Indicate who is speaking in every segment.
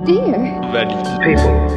Speaker 1: Dear.
Speaker 2: Valide. People.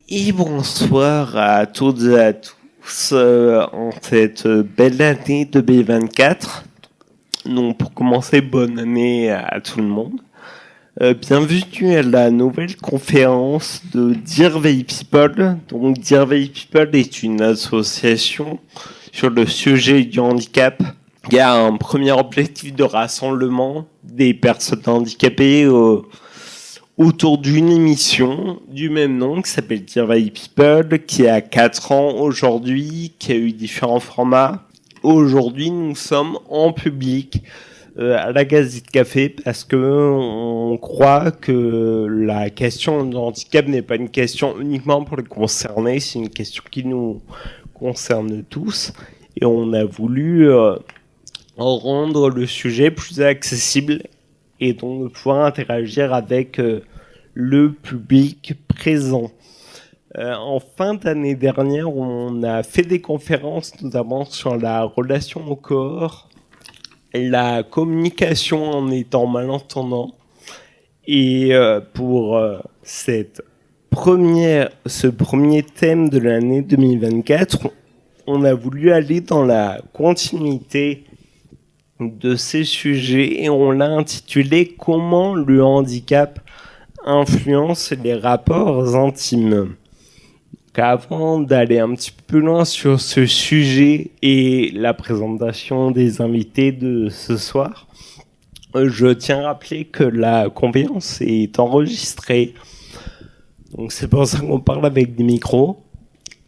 Speaker 3: Et bonsoir à toutes et à tous en cette belle année 2024. Donc pour commencer, bonne année à tout le monde. Bienvenue à la nouvelle conférence de Dear Valley People. Donc Dear Valley People est une association sur le sujet du handicap. Il y a un premier objectif de rassemblement des personnes handicapées autour d'une émission du même nom qui s'appelle Dear Valley People, qui a 4 ans aujourd'hui, qui a eu différents formats. Aujourd'hui, nous sommes en public à la Gazette Café parce que on croit que la question du handicap n'est pas une question uniquement pour les concernés, c'est une question qui nous concerne tous. Et on a voulu rendre le sujet plus accessible et donc de pouvoir interagir avec le public présent. En fin d'année dernière, on a fait des conférences notamment sur la relation au corps, la communication en étant malentendant. Et pour ce premier thème de l'année 2024, on a voulu aller dans la continuité de ces sujets et on l'a intitulé « Comment le handicap influence les rapports intimes ». Avant d'aller un petit peu plus loin sur ce sujet et la présentation des invités de ce soir, je tiens à rappeler que la conférence est enregistrée. Donc c'est pour ça qu'on parle avec des micros.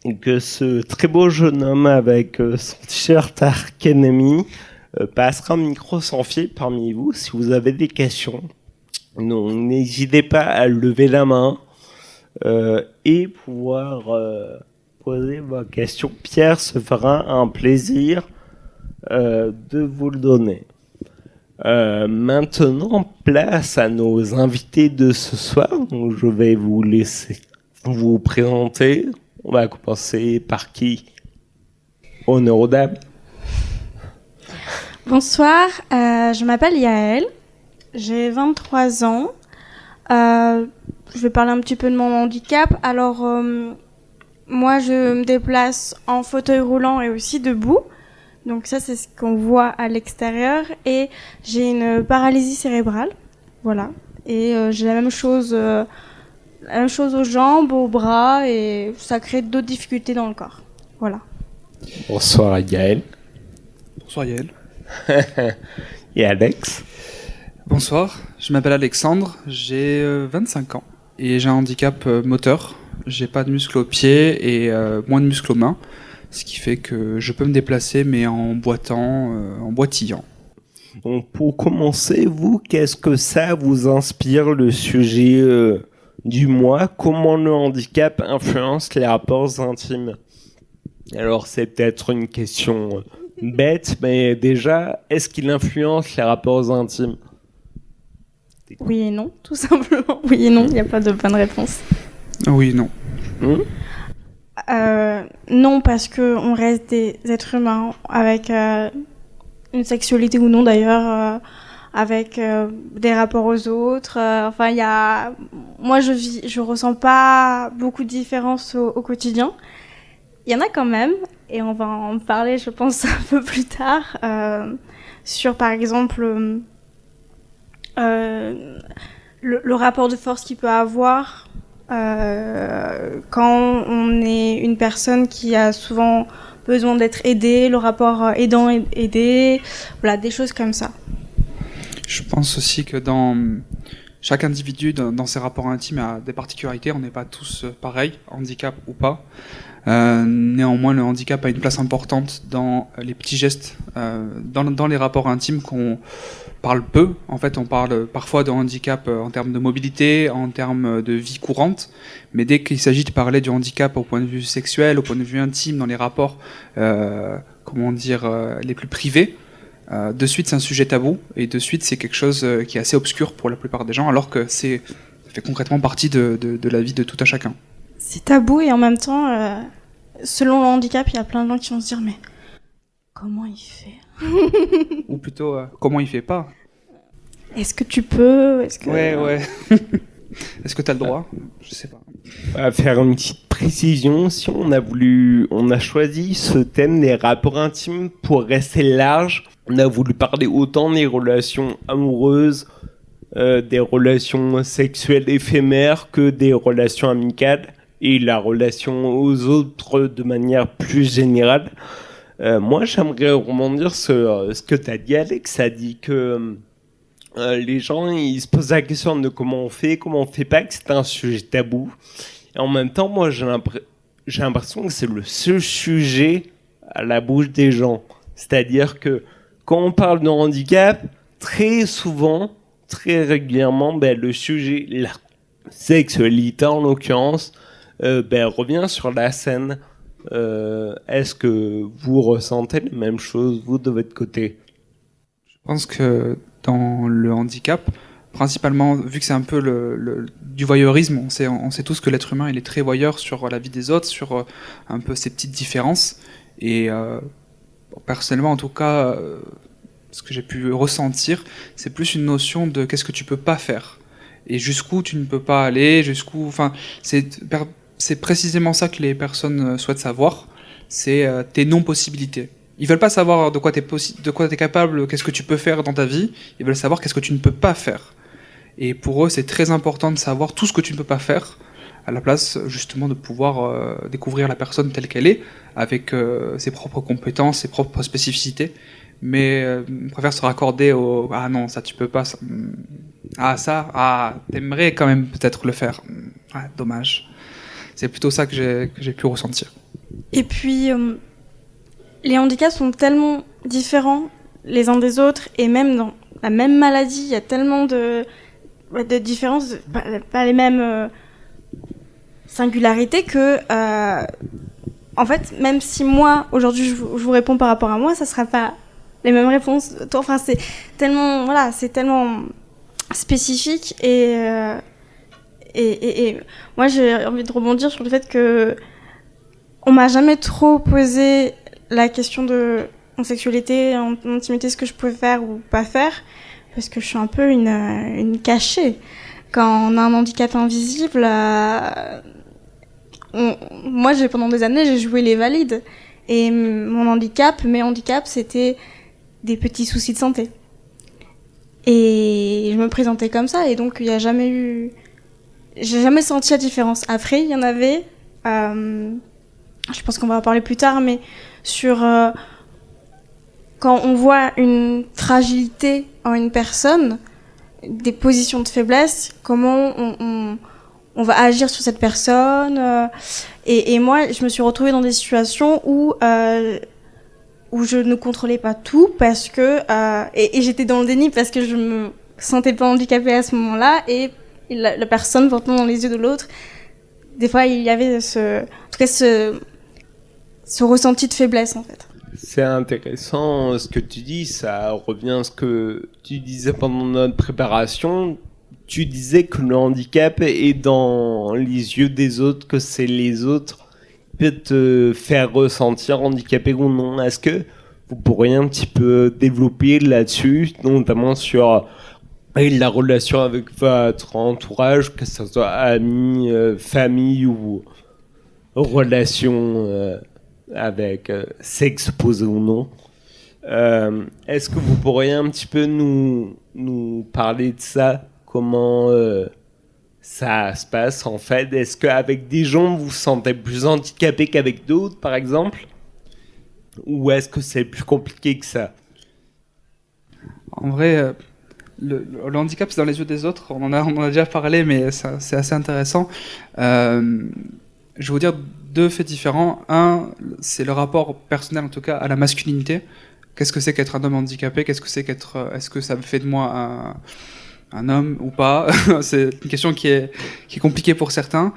Speaker 3: Et que ce très beau jeune homme avec son t-shirt Arch Enemy passera un micro sans fil parmi vous si vous avez des questions. Donc n'hésitez pas à lever la main et pouvoir poser vos questions. Pierre se fera un plaisir de vous le donner. Maintenant, place à nos invités de ce soir. Donc, je vais vous laisser vous présenter. On va commencer par qui ? Honneur aux dames.
Speaker 4: Bonsoir, je m'appelle Yael, j'ai 23 ans. Je vais parler un petit peu de mon handicap. Alors, moi, je me déplace en fauteuil roulant et aussi debout. Donc ça, c'est ce qu'on voit à l'extérieur. Et j'ai une paralysie cérébrale. Voilà. Et j'ai la même chose aux jambes, aux bras, et ça crée d'autres difficultés dans le corps. Voilà.
Speaker 3: Bonsoir Yael.
Speaker 5: Bonsoir Yael.
Speaker 3: Et Alex.
Speaker 5: Bonsoir, je m'appelle Alexandre, j'ai 25 ans et j'ai un handicap moteur. J'ai pas de muscles aux pieds et moins de muscles aux mains, ce qui fait que je peux me déplacer mais en boitillant.
Speaker 3: Donc pour commencer, vous, qu'est-ce que ça vous inspire le sujet du mois ? Comment le handicap influence les rapports intimes ? Alors c'est peut-être une question bête, mais déjà, est-ce qu'il influence les rapports intimes ?
Speaker 4: Oui et non, tout simplement. Oui et non, il n'y a pas de bonne réponse.
Speaker 5: Oui et non.
Speaker 4: Non, parce qu'on reste des êtres humains avec une sexualité ou non d'ailleurs, avec des rapports aux autres. Moi, je ressens pas beaucoup de différences au quotidien. Il y en a quand même, et on va en parler, je pense, un peu plus tard, sur, par exemple, le rapport de force qu'il peut avoir quand on est une personne qui a souvent besoin d'être aidée, le rapport aidant-aidé, voilà, des choses comme ça.
Speaker 5: Je pense aussi que dans chaque individu dans ses rapports intimes a des particularités, on n'est pas tous pareils, handicap ou pas. Néanmoins, le handicap a une place importante dans les petits gestes, dans les rapports intimes qu'on parle peu. En fait, on parle parfois de handicap en termes de mobilité, en termes de vie courante, mais dès qu'il s'agit de parler du handicap au point de vue sexuel, au point de vue intime, dans les rapports, les plus privés, de suite c'est un sujet tabou, et de suite c'est quelque chose qui est assez obscur pour la plupart des gens, alors que ça fait concrètement partie de la vie de tout un chacun.
Speaker 4: C'est tabou, et en même temps, selon le handicap, il y a plein de gens qui vont se dire mais comment il fait?
Speaker 5: Ou plutôt, comment il fait pas?
Speaker 4: Est-ce que tu peux?
Speaker 5: Ouais. Est-ce que tu as le droit? Je sais pas.
Speaker 3: On va faire une petite précision. Si on a choisi ce thème des rapports intimes pour rester large. On a voulu parler autant des relations amoureuses, des relations sexuelles éphémères que des relations amicales et la relation aux autres de manière plus générale. Moi, j'aimerais rebondir sur ce que tu as dit, Alex. Ça dit que les gens ils se posent la question de comment on fait pas, que c'est un sujet tabou. Et en même temps, moi, j'ai l'impression que c'est le seul sujet à la bouche des gens. C'est-à-dire que quand on parle de handicap, très souvent, très régulièrement, le sujet, la sexualité en l'occurrence, revient sur la scène. Est-ce que vous ressentez les mêmes choses, vous, de votre côté?
Speaker 5: Je pense que dans le handicap, principalement, vu que c'est un peu du voyeurisme, on sait tous que l'être humain il est très voyeur sur la vie des autres, sur un peu ces petites différences. Et personnellement, en tout cas, ce que j'ai pu ressentir, c'est plus une notion de qu'est-ce que tu peux pas faire et jusqu'où tu ne peux pas aller, c'est précisément ça que les personnes souhaitent savoir, c'est tes non-possibilités. Ils veulent pas savoir de quoi t'es capable, qu'est-ce que tu peux faire dans ta vie, ils veulent savoir qu'est-ce que tu ne peux pas faire. Et pour eux, c'est très important de savoir tout ce que tu ne peux pas faire, à la place justement de pouvoir découvrir la personne telle qu'elle est, avec ses propres compétences, ses propres spécificités. Mais on préfère se raccorder au « Ah non, ça tu peux pas, ça. T'aimerais quand même peut-être le faire. Ah, dommage. » C'est plutôt ça que j'ai pu ressentir.
Speaker 4: Et puis, les handicaps sont tellement différents les uns des autres, et même dans la même maladie, il y a tellement de différences, pas les mêmes singularités que, en fait, même si moi, aujourd'hui, je vous réponds par rapport à moi, ça sera pas les mêmes réponses. Enfin, c'est tellement spécifique, et moi, j'ai envie de rebondir sur le fait que on m'a jamais trop posé la question de en sexualité, en intimité, ce que je pouvais faire ou pas faire, parce que je suis un peu une cachée. Quand on a un handicap invisible, moi, pendant des années, j'ai joué les valides. Et mes handicaps, c'était des petits soucis de santé. Et je me présentais comme ça, et donc j'ai jamais senti la différence. Après, il y en avait, je pense qu'on va en parler plus tard, mais sur quand on voit une fragilité en une personne, des positions de faiblesse, comment on va agir sur cette personne. Et moi, je me suis retrouvée dans des situations où je ne contrôlais pas tout, parce que et j'étais dans le déni parce que je me sentais pas handicapée à ce moment-là, et la personne portant dans les yeux de l'autre, des fois il y avait ce ressenti de faiblesse, en fait.
Speaker 3: C'est intéressant ce que tu dis, ça revient à ce que tu disais pendant notre préparation. Tu disais que le handicap est dans les yeux des autres, que c'est les autres qui peuvent te faire ressentir handicapé ou non. Est-ce que vous pourriez un petit peu développer là-dessus, notamment sur la relation avec votre entourage, que ce soit amis, famille ou relation avec sexe posé ou non. Est-ce que vous pourriez un petit peu nous parler de ça? Comment ça se passe en fait? Est-ce qu'avec des gens vous vous sentez plus handicapé qu'avec d'autres, par exemple? Ou est-ce que c'est plus compliqué que ça?
Speaker 5: En vrai, le handicap, c'est dans les yeux des autres. On en a déjà parlé, mais c'est assez intéressant. Je vais vous dire deux faits différents. Un, c'est le rapport personnel, en tout cas, à la masculinité. Qu'est-ce que c'est qu'être un homme handicapé? Qu'est-ce que c'est qu'être... Est-ce que ça fait de moi un homme ou pas? C'est une question qui est compliquée pour certains.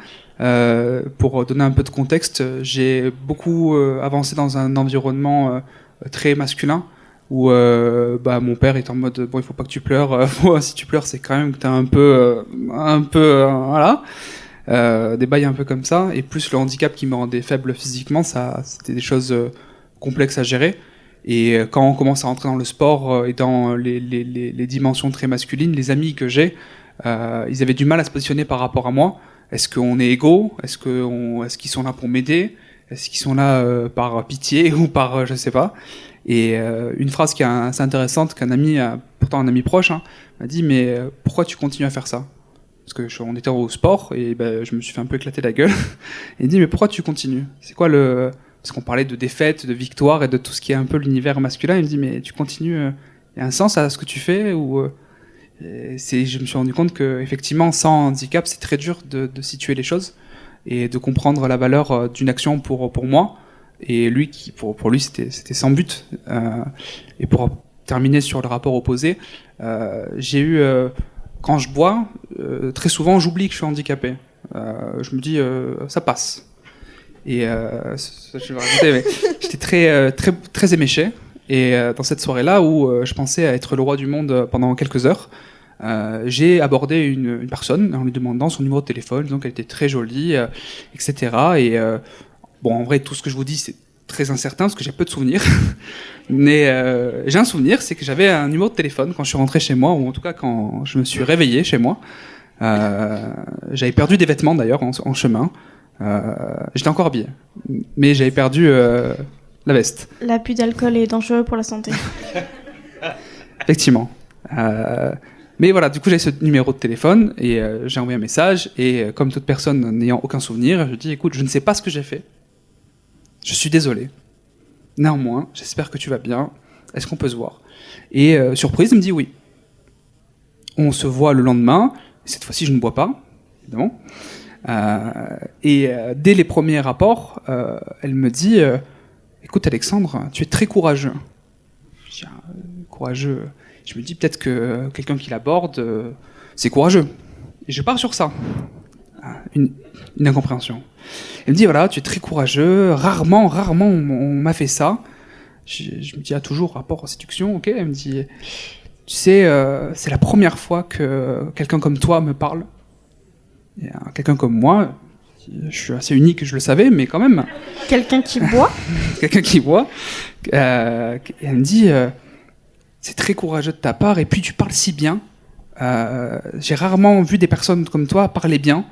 Speaker 5: Pour donner un peu de contexte, j'ai beaucoup avancé dans un environnement très masculin où mon père est en mode bon, il faut pas que tu pleures. Si tu pleures, c'est quand même que t'es un peu voilà. Des bails un peu comme ça, et plus le handicap qui me rendait faible physiquement, ça c'était des choses complexes à gérer. Et quand on commence à rentrer dans le sport et dans les dimensions très masculines, les amis que j'ai, ils avaient du mal à se positionner par rapport à moi. Est-ce qu'on est égaux? Est-ce qu'ils sont là pour m'aider? Est-ce qu'ils sont là par pitié ou par je sais pas? Et une phrase qui est assez intéressante qu'un ami, pourtant un ami proche, m'a dit, mais pourquoi tu continues à faire ça? Parce que on était au sport et je me suis fait un peu éclater la gueule. Et il dit, mais pourquoi tu continues? C'est quoi parce qu'on parlait de défaite, de victoire et de tout ce qui est un peu l'univers masculin. Il me dit, mais tu continues, il y a un sens à ce que tu fais ou je me suis rendu compte que effectivement, sans handicap, c'est très dur de situer les choses et de comprendre la valeur d'une action pour moi. Et lui, pour lui, c'était sans but. Et pour terminer sur le rapport opposé, j'ai eu quand je bois, très souvent, j'oublie que je suis handicapé. Je me dis, ça passe. Et je vais raconter, mais j'étais très éméché. Et dans cette soirée-là, où je pensais à être le roi du monde pendant quelques heures, j'ai abordé une personne en lui demandant son numéro de téléphone, disant qu'elle était très jolie, etc. Et en vrai, tout ce que je vous dis, c'est très incertain parce que j'ai peu de souvenirs. Mais j'ai un souvenir, c'est que j'avais un numéro de téléphone quand je suis rentré chez moi, ou en tout cas quand je me suis réveillé chez moi. J'avais perdu des vêtements d'ailleurs en chemin. J'étais encore habillé, mais j'avais perdu la veste.
Speaker 4: L'abus d'alcool est dangereux pour la santé.
Speaker 5: Effectivement. Mais voilà, du coup j'ai ce numéro de téléphone et j'ai envoyé un message et comme toute personne n'ayant aucun souvenir, je dis écoute, je ne sais pas ce que j'ai fait. Je suis désolé. Néanmoins, j'espère que tu vas bien. Est-ce qu'on peut se voir? Et surprise, il me dit oui. On se voit le lendemain. Cette fois-ci, je ne bois pas, évidemment. Dès les premiers rapports, elle me dit écoute Alexandre, tu es très courageux. Je dis courageux. Je me dis peut-être que quelqu'un qui l'aborde, c'est courageux. Et je pars sur ça. Une incompréhension. Elle me dit voilà, tu es très courageux. Rarement, on m'a fait ça. Je me dis toujours rapport à séduction, ok. Elle me dit tu sais, c'est la première fois que quelqu'un comme toi me parle. Et, quelqu'un comme moi, je suis assez unique, je le savais, mais quand même.
Speaker 4: Quelqu'un qui boit.
Speaker 5: Quelqu'un qui boit. Elle me dit c'est très courageux de ta part, et puis tu parles si bien. J'ai rarement vu des personnes comme toi parler bien.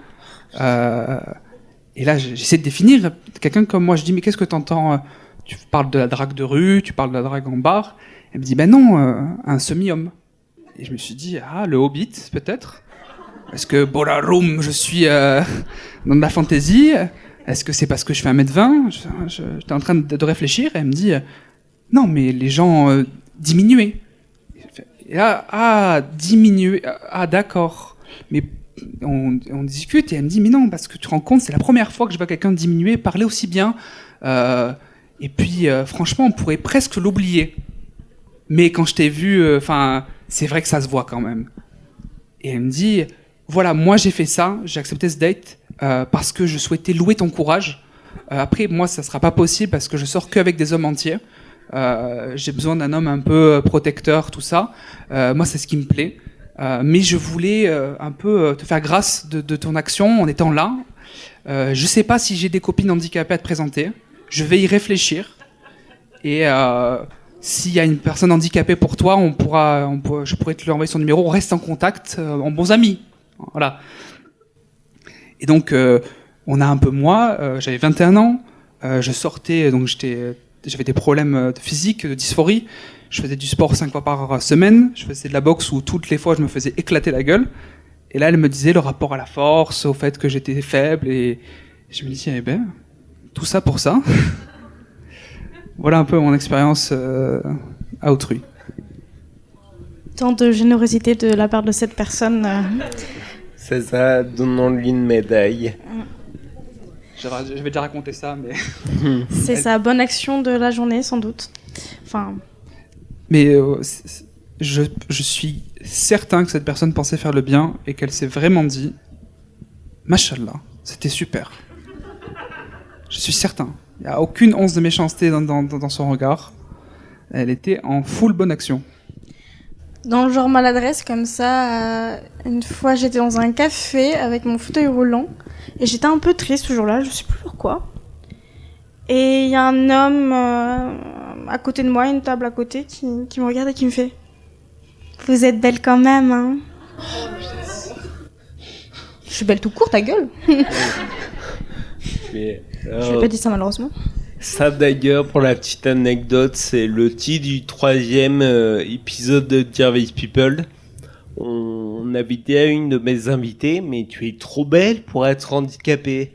Speaker 5: Et là, j'essaie de définir quelqu'un comme moi. Je dis mais qu'est-ce que t'entends? Tu parles de la drague de rue, tu parles de la drague en bar. Elle me dit ben non, un semi-homme. Et je me suis dit le Hobbit peut-être. Est-ce que Bolarum, je suis dans de la fantaisie? Est-ce que c'est parce que je fais 1m20? J'étais en train de réfléchir et elle me dit non mais les gens diminuer. Et là, diminuer. D'accord. Mais on discute et elle me dit mais non, parce que tu te rends compte, c'est la première fois que je vois quelqu'un diminuer, parler aussi bien. Et puis franchement, on pourrait presque l'oublier. Mais quand je t'ai vu, c'est vrai que ça se voit quand même. Et elle me dit voilà, moi j'ai fait ça, j'ai accepté ce date parce que je souhaitais louer ton courage. Après, moi, ça sera pas possible parce que je sors qu'avec des hommes entiers. J'ai besoin d'un homme un peu protecteur, tout ça. Moi, c'est ce qui me plaît. Mais je voulais un peu te faire grâce de ton action en étant là. Je sais pas si j'ai des copines handicapées à te présenter. Je vais y réfléchir. Et s'il y a une personne handicapée pour toi, je pourrais te lui envoyer son numéro. On reste en contact, en bons amis. Voilà. Et donc, on a un peu moi. J'avais 21 ans. Je sortais, donc j'avais des problèmes physiques, de dysphorie. Je faisais du sport 5 fois par semaine. Je faisais de la boxe où toutes les fois je me faisais éclater la gueule. Et là, elle me disait le rapport à la force, au fait que j'étais faible. Et je me disais, tout ça pour ça. Voilà un peu mon expérience à autrui.
Speaker 4: Tant de générosité de la part de cette personne.
Speaker 3: C'est ça, donnons-lui une médaille.
Speaker 5: Je vais déjà raconter ça, mais...
Speaker 4: C'est sa bonne action de la journée, sans doute. Enfin...
Speaker 5: Mais je suis certain que cette personne pensait faire le bien et qu'elle s'est vraiment dit « Machallah, c'était super ». Je suis certain. Il n'y a aucune once de méchanceté dans son regard. Elle était en full bonne action.
Speaker 4: Dans le genre maladresse comme ça, une fois j'étais dans un café avec mon fauteuil roulant et j'étais un peu triste ce jour-là, je sais plus pourquoi. Et il y a un homme à côté de moi, une table à côté, qui me regarde et qui me fait « Vous êtes belle quand même, hein ?» Je suis belle tout court, ta gueule.
Speaker 3: Mais,
Speaker 4: Je n'ai pas dit ça malheureusement.
Speaker 3: Ça d'ailleurs, pour la petite anecdote, c'est le titre du 3e épisode de Dear These People. On avait dit à une de mes invitées, mais tu es trop belle pour être handicapée.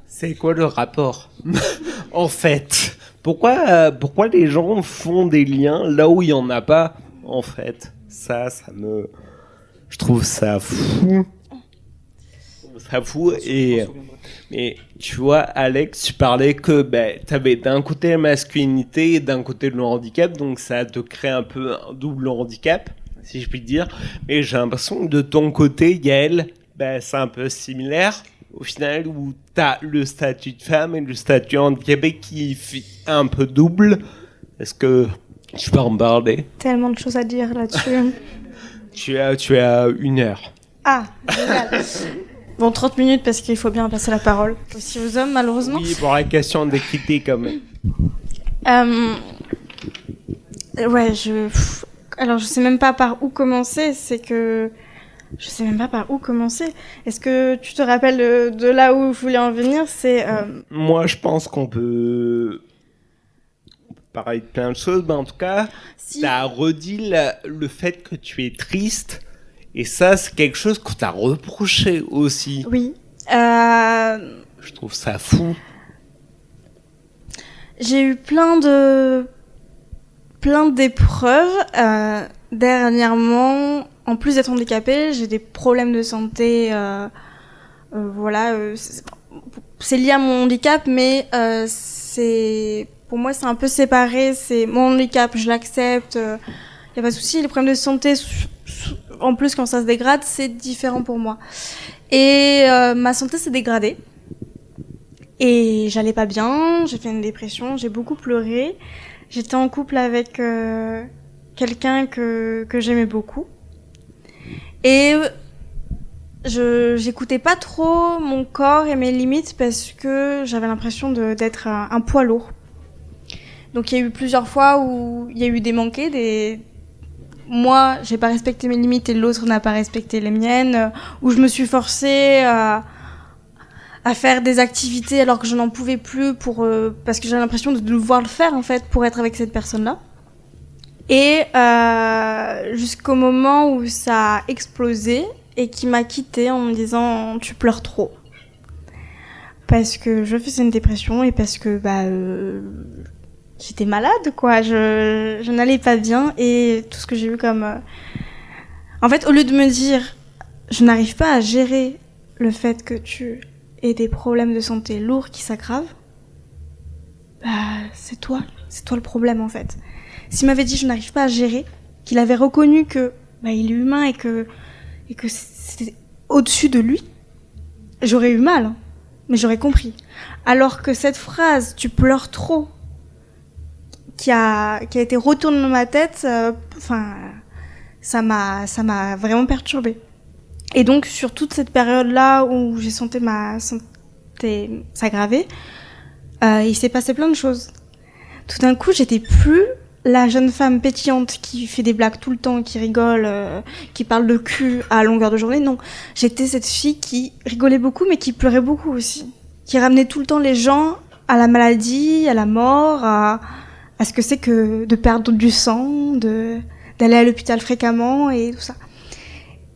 Speaker 3: C'est quoi le rapport? En fait, pourquoi les gens font des liens là où il y en a pas? En fait, je trouve ça fou. Et tu vois, Alex, tu parlais que t'avais d'un côté la masculinité et d'un côté le handicap, donc ça te crée un peu un double handicap, si je puis dire. Mais j'ai l'impression que de ton côté, Yael, c'est un peu similaire. Au final, où t'as le statut de femme et le statut handicapé qui fait un peu double. Est-ce que tu peux en parler?
Speaker 4: Tellement de choses à dire là-dessus.
Speaker 3: Tu as 1 heure.
Speaker 4: Ah, génial. Bon, 30 minutes parce qu'il faut bien passer la parole aussi aux hommes, malheureusement.
Speaker 3: Oui, pour la question des critiques, quand même.
Speaker 4: Ouais, alors je sais même pas par où commencer, je sais même pas par où commencer. Est-ce que tu te rappelles de là où je voulais en venir?
Speaker 3: Moi, je pense qu'on peut parler de plein de choses, mais en tout cas,
Speaker 4: Si.
Speaker 3: t'as redit le fait que tu es triste, et ça, c'est quelque chose qu'on t'a reproché aussi.
Speaker 4: Oui.
Speaker 3: Je trouve ça fou.
Speaker 4: J'ai eu plein d'épreuves. Dernièrement, en plus d'être handicapée, j'ai des problèmes de santé. Voilà, c'est lié à mon handicap, mais pour moi, c'est un peu séparé. C'est mon handicap, je l'accepte. Y a pas de souci. Les problèmes de santé, en plus, quand ça se dégrade, c'est différent pour moi. Et ma santé s'est dégradée. Et j'allais pas bien, j'ai fait une dépression, j'ai beaucoup pleuré. J'étais en couple avec quelqu'un que j'aimais beaucoup. Et j'écoutais pas trop mon corps et mes limites parce que j'avais l'impression d'être un poids lourd. Donc il y a eu plusieurs fois où il y a eu des manqués, moi j'ai pas respecté mes limites et l'autre n'a pas respecté les miennes, où je me suis forcée à faire des activités alors que je n'en pouvais plus parce que j'avais l'impression de devoir le faire en fait pour être avec cette personne-là. Et jusqu'au moment où ça a explosé et qui m'a quittée en me disant tu pleures trop. Parce que je faisais une dépression et parce que j'étais malade quoi, je n'allais pas bien et tout ce que j'ai eu comme en fait au lieu de me dire je n'arrive pas à gérer le fait que tu aies des problèmes de santé lourds qui s'aggravent, c'est toi le problème en fait. S'il m'avait dit je n'arrive pas à gérer, qu'il avait reconnu que il est humain et que c'était au-dessus de lui, j'aurais eu mal, hein, mais j'aurais compris. Alors que cette phrase tu pleures trop qui a été retournée dans ma tête, ça m'a vraiment perturbée. Et donc sur toute cette période-là où j'ai senti ma santé s'aggraver, il s'est passé plein de choses. Tout d'un coup, j'étais plus la jeune femme pétillante qui fait des blagues tout le temps, qui rigole, qui parle de cul à longueur de journée. Non, j'étais cette fille qui rigolait beaucoup, mais qui pleurait beaucoup aussi. Qui ramenait tout le temps les gens à la maladie, à la mort, à ce que c'est que de perdre du sang, d'aller à l'hôpital fréquemment et tout ça.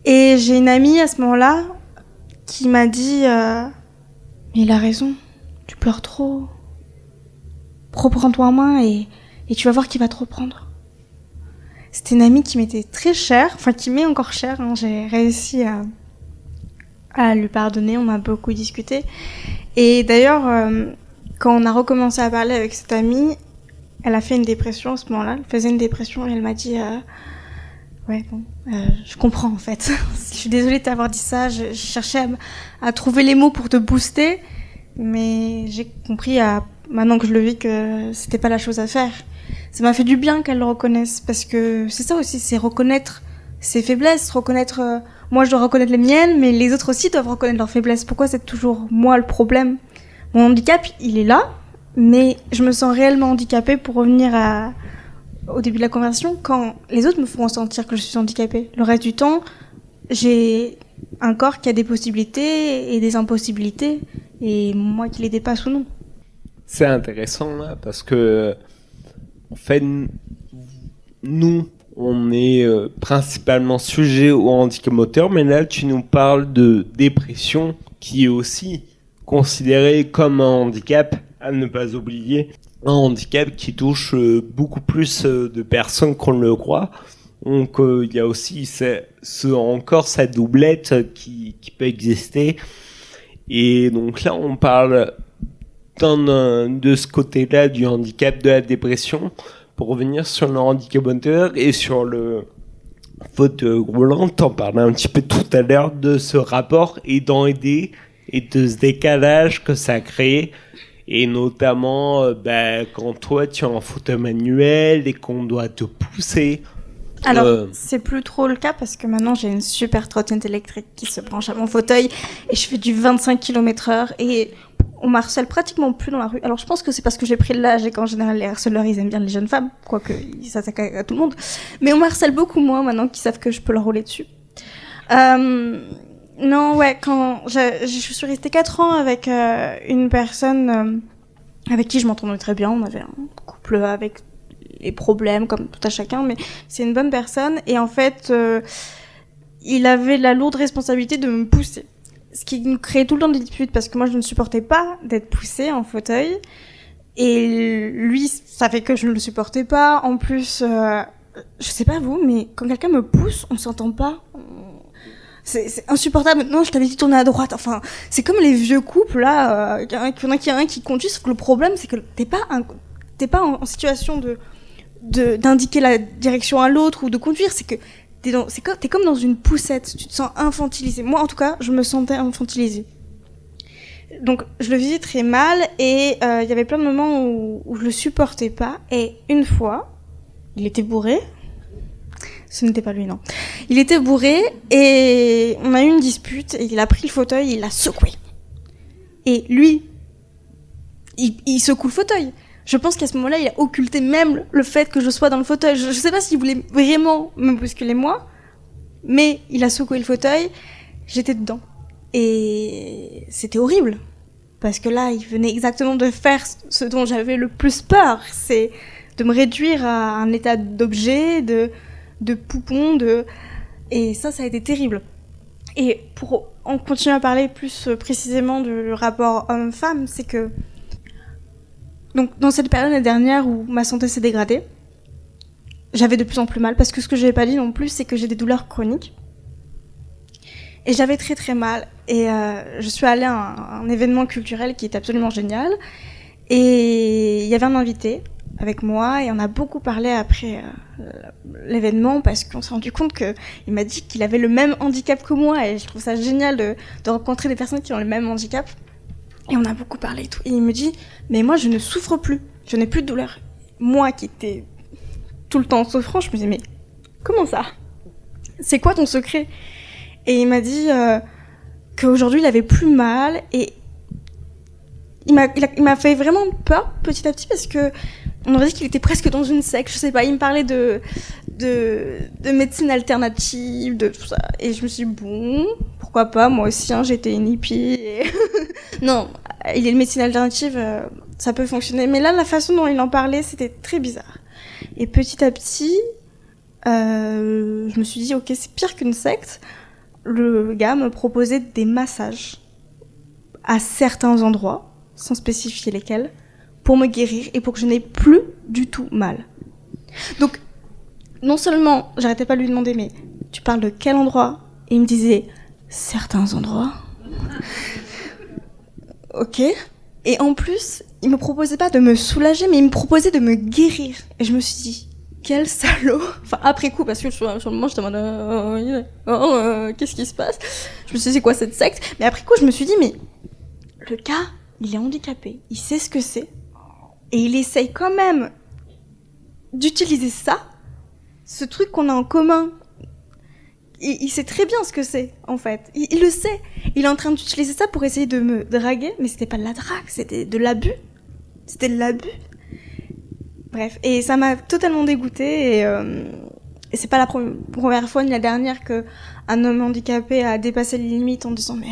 Speaker 4: Et j'ai une amie à ce moment-là qui m'a dit mais il a raison, tu pleures trop. Reprends-toi en main et tu vas voir qu'il va te reprendre. C'était une amie qui m'était très chère, enfin qui m'est encore chère. Hein. J'ai réussi à lui pardonner, on a beaucoup discuté. Et d'ailleurs, quand on a recommencé à parler avec cette amie, elle a fait une dépression à ce moment-là. Elle faisait une dépression et elle m'a dit ouais, bon, je comprends en fait. Je suis désolée de t'avoir dit ça. Je cherchais à trouver les mots pour te booster, mais j'ai compris maintenant que je le vis que c'était pas la chose à faire. Ça m'a fait du bien qu'elle le reconnaisse parce que c'est ça aussi, c'est reconnaître ses faiblesses, reconnaître. Moi, je dois reconnaître les miennes, mais les autres aussi doivent reconnaître leurs faiblesses. Pourquoi c'est toujours moi le problème ? Mon handicap, il est là, mais je me sens réellement handicapée pour revenir au début de la conversation, quand les autres me font sentir que je suis handicapée. Le reste du temps, j'ai un corps qui a des possibilités et des impossibilités, et moi qui les dépasse ou non.
Speaker 3: C'est intéressant là, parce que en fait, nous, on est principalement sujet au handicap moteur, mais là, tu nous parles de dépression, qui est aussi considérée comme un handicap, à ne pas oublier. Un handicap qui touche beaucoup plus de personnes qu'on ne le croit. Donc, il y a aussi encore cette doublette qui peut exister. Et donc là, on parle de ce côté-là du handicap, de la dépression, pour revenir sur le handicap moteur et sur le fauteuil roulant. T'en parlais un petit peu tout à l'heure de ce rapport aidant aidé et de ce décalage que ça a créé, et notamment quand toi tu es en fauteuil manuel et qu'on doit te pousser.
Speaker 4: Alors, c'est plus trop le cas parce que maintenant j'ai une super trottinette électrique qui se branche à mon fauteuil et je fais du 25 km/h et on m'harcèle pratiquement plus dans la rue. Alors je pense que c'est parce que j'ai pris de l'âge et qu'en général les harceleurs ils aiment bien les jeunes femmes, quoique ils s'attaquent à tout le monde. Mais on m'harcèle beaucoup moins maintenant qu'ils savent que je peux leur rouler dessus. Non, ouais, quand je suis restée 4 ans avec une personne avec qui je m'entendais très bien. On avait un couple avec les problèmes comme tout à chacun, mais c'est une bonne personne. Et en fait, il avait la lourde responsabilité de me pousser. Ce qui nous créait tout le temps des disputes parce que moi je ne supportais pas d'être poussée en fauteuil et lui ça fait que je ne le supportais pas. En plus, je sais pas vous, mais quand quelqu'un me pousse, on s'entend pas. C'est insupportable. Non, je t'avais dit de tourner à droite. Enfin, c'est comme les vieux couples là, qu'il y en a un qui conduit. Sauf que le problème c'est que t'es pas en situation d'indiquer la direction à l'autre ou de conduire. C'est que t'es comme dans une poussette, tu te sens infantilisé. Moi, en tout cas, je me sentais infantilisée. Donc, je le vivais très mal et il y avait plein de moments où je le supportais pas. Et une fois, il était bourré. Ce n'était pas lui, non. Il était bourré et on a eu une dispute et il a pris le fauteuil et il l'a secoué. Et lui, il secoue le fauteuil. Je pense qu'à ce moment-là, il a occulté même le fait que je sois dans le fauteuil. Je sais pas s'il voulait vraiment me bousculer moi, mais il a secoué le fauteuil, j'étais dedans. Et c'était horrible. Parce que là, il venait exactement de faire ce dont j'avais le plus peur. C'est de me réduire à un état d'objet, de poupon, et ça a été terrible. Et pour en continuer à parler plus précisément du rapport homme-femme, c'est que donc, dans cette période dernière où ma santé s'est dégradée, j'avais de plus en plus mal, parce que ce que je n'avais pas dit non plus, c'est que j'ai des douleurs chroniques. Et j'avais très très mal. Et je suis allée à un événement culturel qui est absolument génial. Et il y avait un invité avec moi, et on a beaucoup parlé après l'événement, parce qu'on s'est rendu compte qu'il m'a dit qu'il avait le même handicap que moi, et je trouve ça génial de rencontrer des personnes qui ont le même handicap. Et on a beaucoup parlé et tout. Et il me dit, mais moi, je ne souffre plus. Je n'ai plus de douleur. Moi, qui étais tout le temps souffrant, je me disais, mais comment ça ? C'est quoi ton secret ? Et il m'a dit qu'aujourd'hui, il avait plus mal. Et il m'a fait vraiment peur, petit à petit, parce que on aurait dit qu'il était presque dans une secte. Je sais pas, il me parlait de médecine alternative, de tout ça. Et je me suis dit, bon, pourquoi pas, moi aussi, hein, j'étais une hippie. Et non, il est une médecine alternative, ça peut fonctionner. Mais là, la façon dont il en parlait, c'était très bizarre. Et petit à petit, je me suis dit, ok, c'est pire qu'une secte. Le gars me proposait des massages à certains endroits, sans spécifier lesquels, pour me guérir et pour que je n'aie plus du tout mal. Donc, non seulement j'arrêtais pas de lui demander, mais tu parles de quel endroit? Et il me disait certains endroits. Ok. Et en plus, il me proposait pas de me soulager, mais il me proposait de me guérir. Et je me suis dit, quel salaud. Enfin, après coup, parce que sur le moment, j'étais en mode, qu'est-ce qui se passe? Je me suis dit, c'est quoi cette secte? Mais après coup, je me suis dit, mais le gars, il est handicapé, il sait ce que c'est, et il essaye quand même d'utiliser ça, ce truc qu'on a en commun. Il sait très bien ce que c'est, en fait. Il le sait. Il est en train d'utiliser ça pour essayer de me draguer, mais c'était pas de la drague, c'était de l'abus. C'était de l'abus. Bref, et ça m'a totalement dégoûtée, et c'est pas la première fois ni la dernière que un homme handicapé a dépassé les limites en disant mais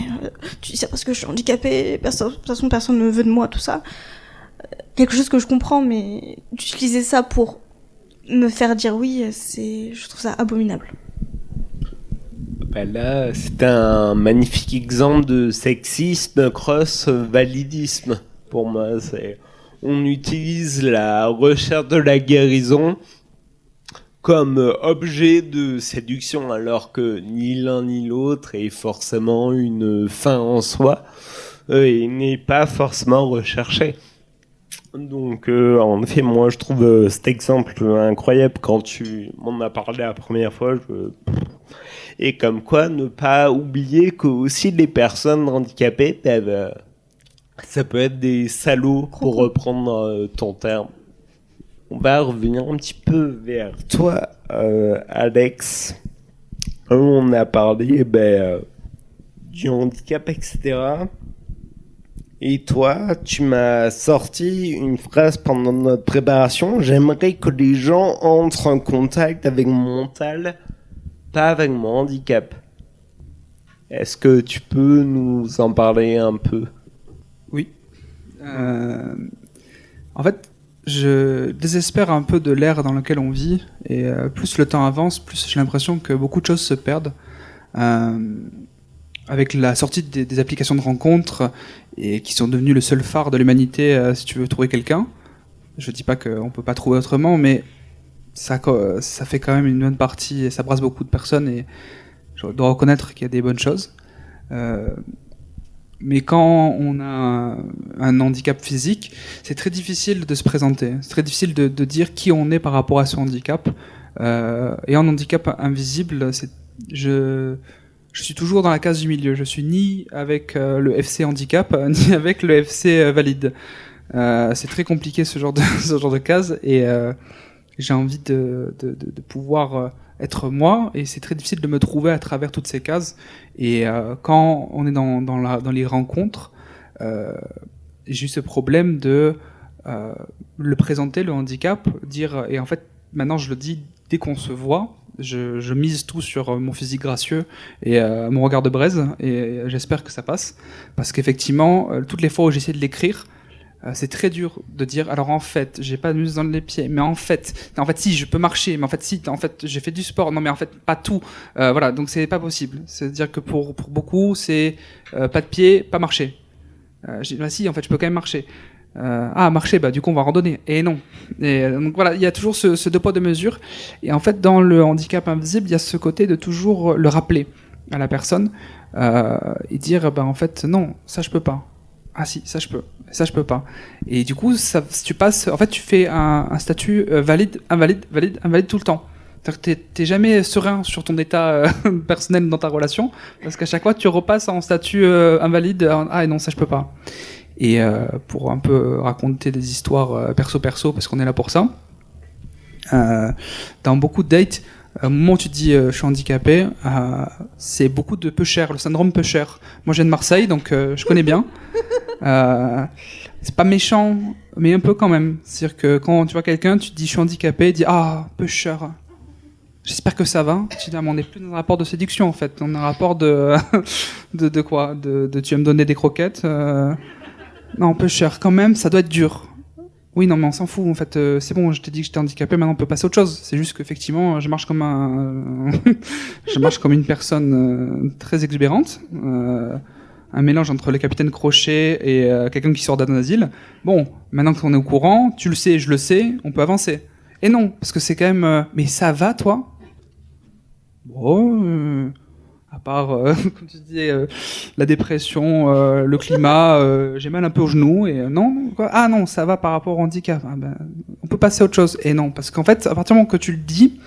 Speaker 4: tu dis ça parce que je suis handicapé, de toute façon personne ne veut de moi, tout ça. Quelque chose que je comprends, mais d'utiliser ça pour me faire dire oui, je trouve ça abominable.
Speaker 3: Ben là, c'est un magnifique exemple de sexisme cross validisme. Pour moi, on utilise la recherche de la guérison comme objet de séduction, alors que ni l'un ni l'autre est forcément une fin en soi et n'est pas forcément recherché. Donc, en effet, moi, je trouve cet exemple incroyable quand tu m'en as parlé la première fois. Et comme quoi, ne pas oublier que aussi les personnes handicapées, ça peut être des salauds, pour reprendre ton terme. On va revenir un petit peu vers toi, Alex. On a parlé du handicap, etc. Et toi, tu m'as sorti une phrase pendant notre préparation. J'aimerais que les gens entrent en contact avec mon mental, pas avec mon handicap. Est-ce que tu peux nous en parler un peu?
Speaker 5: Oui. En fait, je désespère un peu de l'ère dans laquelle on vit, et plus le temps avance, plus j'ai l'impression que beaucoup de choses se perdent. Avec la sortie des applications de rencontres, et qui sont devenues le seul phare de l'humanité si tu veux trouver quelqu'un. Je dis pas qu'on peut pas trouver autrement, mais ça fait quand même une bonne partie, et ça brasse beaucoup de personnes, et je dois reconnaître qu'il y a des bonnes choses. Mais quand on a un handicap physique, c'est très difficile de se présenter. C'est très difficile de dire qui on est par rapport à ce handicap. Et en handicap invisible, je suis toujours dans la case du milieu. Je suis ni avec le FC handicap, ni avec le FC valide. C'est très compliqué ce genre de case, et j'ai envie de pouvoir être moi, et c'est très difficile de me trouver à travers toutes ces cases. Et quand on est dans les rencontres, j'ai eu ce problème de le présenter, le handicap, dire, et en fait maintenant je le dis dès qu'on se voit, je mise tout sur mon physique gracieux et mon regard de braise, et j'espère que ça passe, parce qu'effectivement toutes les fois où j'essaie de l'écrire, c'est très dur de dire alors en fait j'ai pas de muscles dans les pieds, mais en fait si je peux marcher, mais en fait si en fait j'ai fait du sport, non mais en fait pas tout, voilà, donc c'est pas possible. C'est à dire que pour beaucoup c'est pas de pied, pas marcher. J'ai dit bah si en fait je peux quand même marcher. Marcher, bah du coup on va randonner, et non. Et donc voilà, il y a toujours ce deux poids deux mesures, et en fait dans le handicap invisible il y a ce côté de toujours le rappeler à la personne, et dire bah en fait non, ça je peux pas. Ah si, ça je peux, ça je peux pas. Et du coup, tu passes, en fait, tu fais un statut valide, invalide, valide, invalide tout le temps. C'est-à-dire que t'es jamais serein sur ton état personnel dans ta relation, parce qu'à chaque fois, tu repasses en statut invalide. Ah non, ça je peux pas. Et pour un peu raconter des histoires perso, parce qu'on est là pour ça, dans beaucoup de dates, au moment où tu te dis je suis handicapé, c'est beaucoup de peu cher, le syndrome peu cher. Moi je viens de Marseille, donc je connais bien. C'est pas méchant, mais un peu quand même. C'est-à-dire que quand tu vois quelqu'un, tu te dis je suis handicapé, il dit peu cher. J'espère que ça va. Tu dis mais on n'est plus dans un rapport de séduction en fait, on est un rapport de de quoi, de tu vas me donner des croquettes. Non, peu cher quand même, ça doit être dur. Oui, non, mais on s'en fout, en fait, c'est bon, je t'ai dit que j'étais handicapé, maintenant on peut passer à autre chose. C'est juste qu'effectivement, je marche comme je marche comme une personne très exubérante, un mélange entre le capitaine Crochet et quelqu'un qui sort d'un asile. Bon, maintenant qu'on est au courant, tu le sais, je le sais, on peut avancer. Et non, parce que c'est quand même... mais ça va, toi? Bon, à part, comme tu dis, la dépression, le climat, j'ai mal un peu au genou, et non, quoi. Ah non, ça va par rapport au handicap. Ah ben, on peut passer à autre chose. Et non, parce qu'en fait, à partir du moment que tu le dis,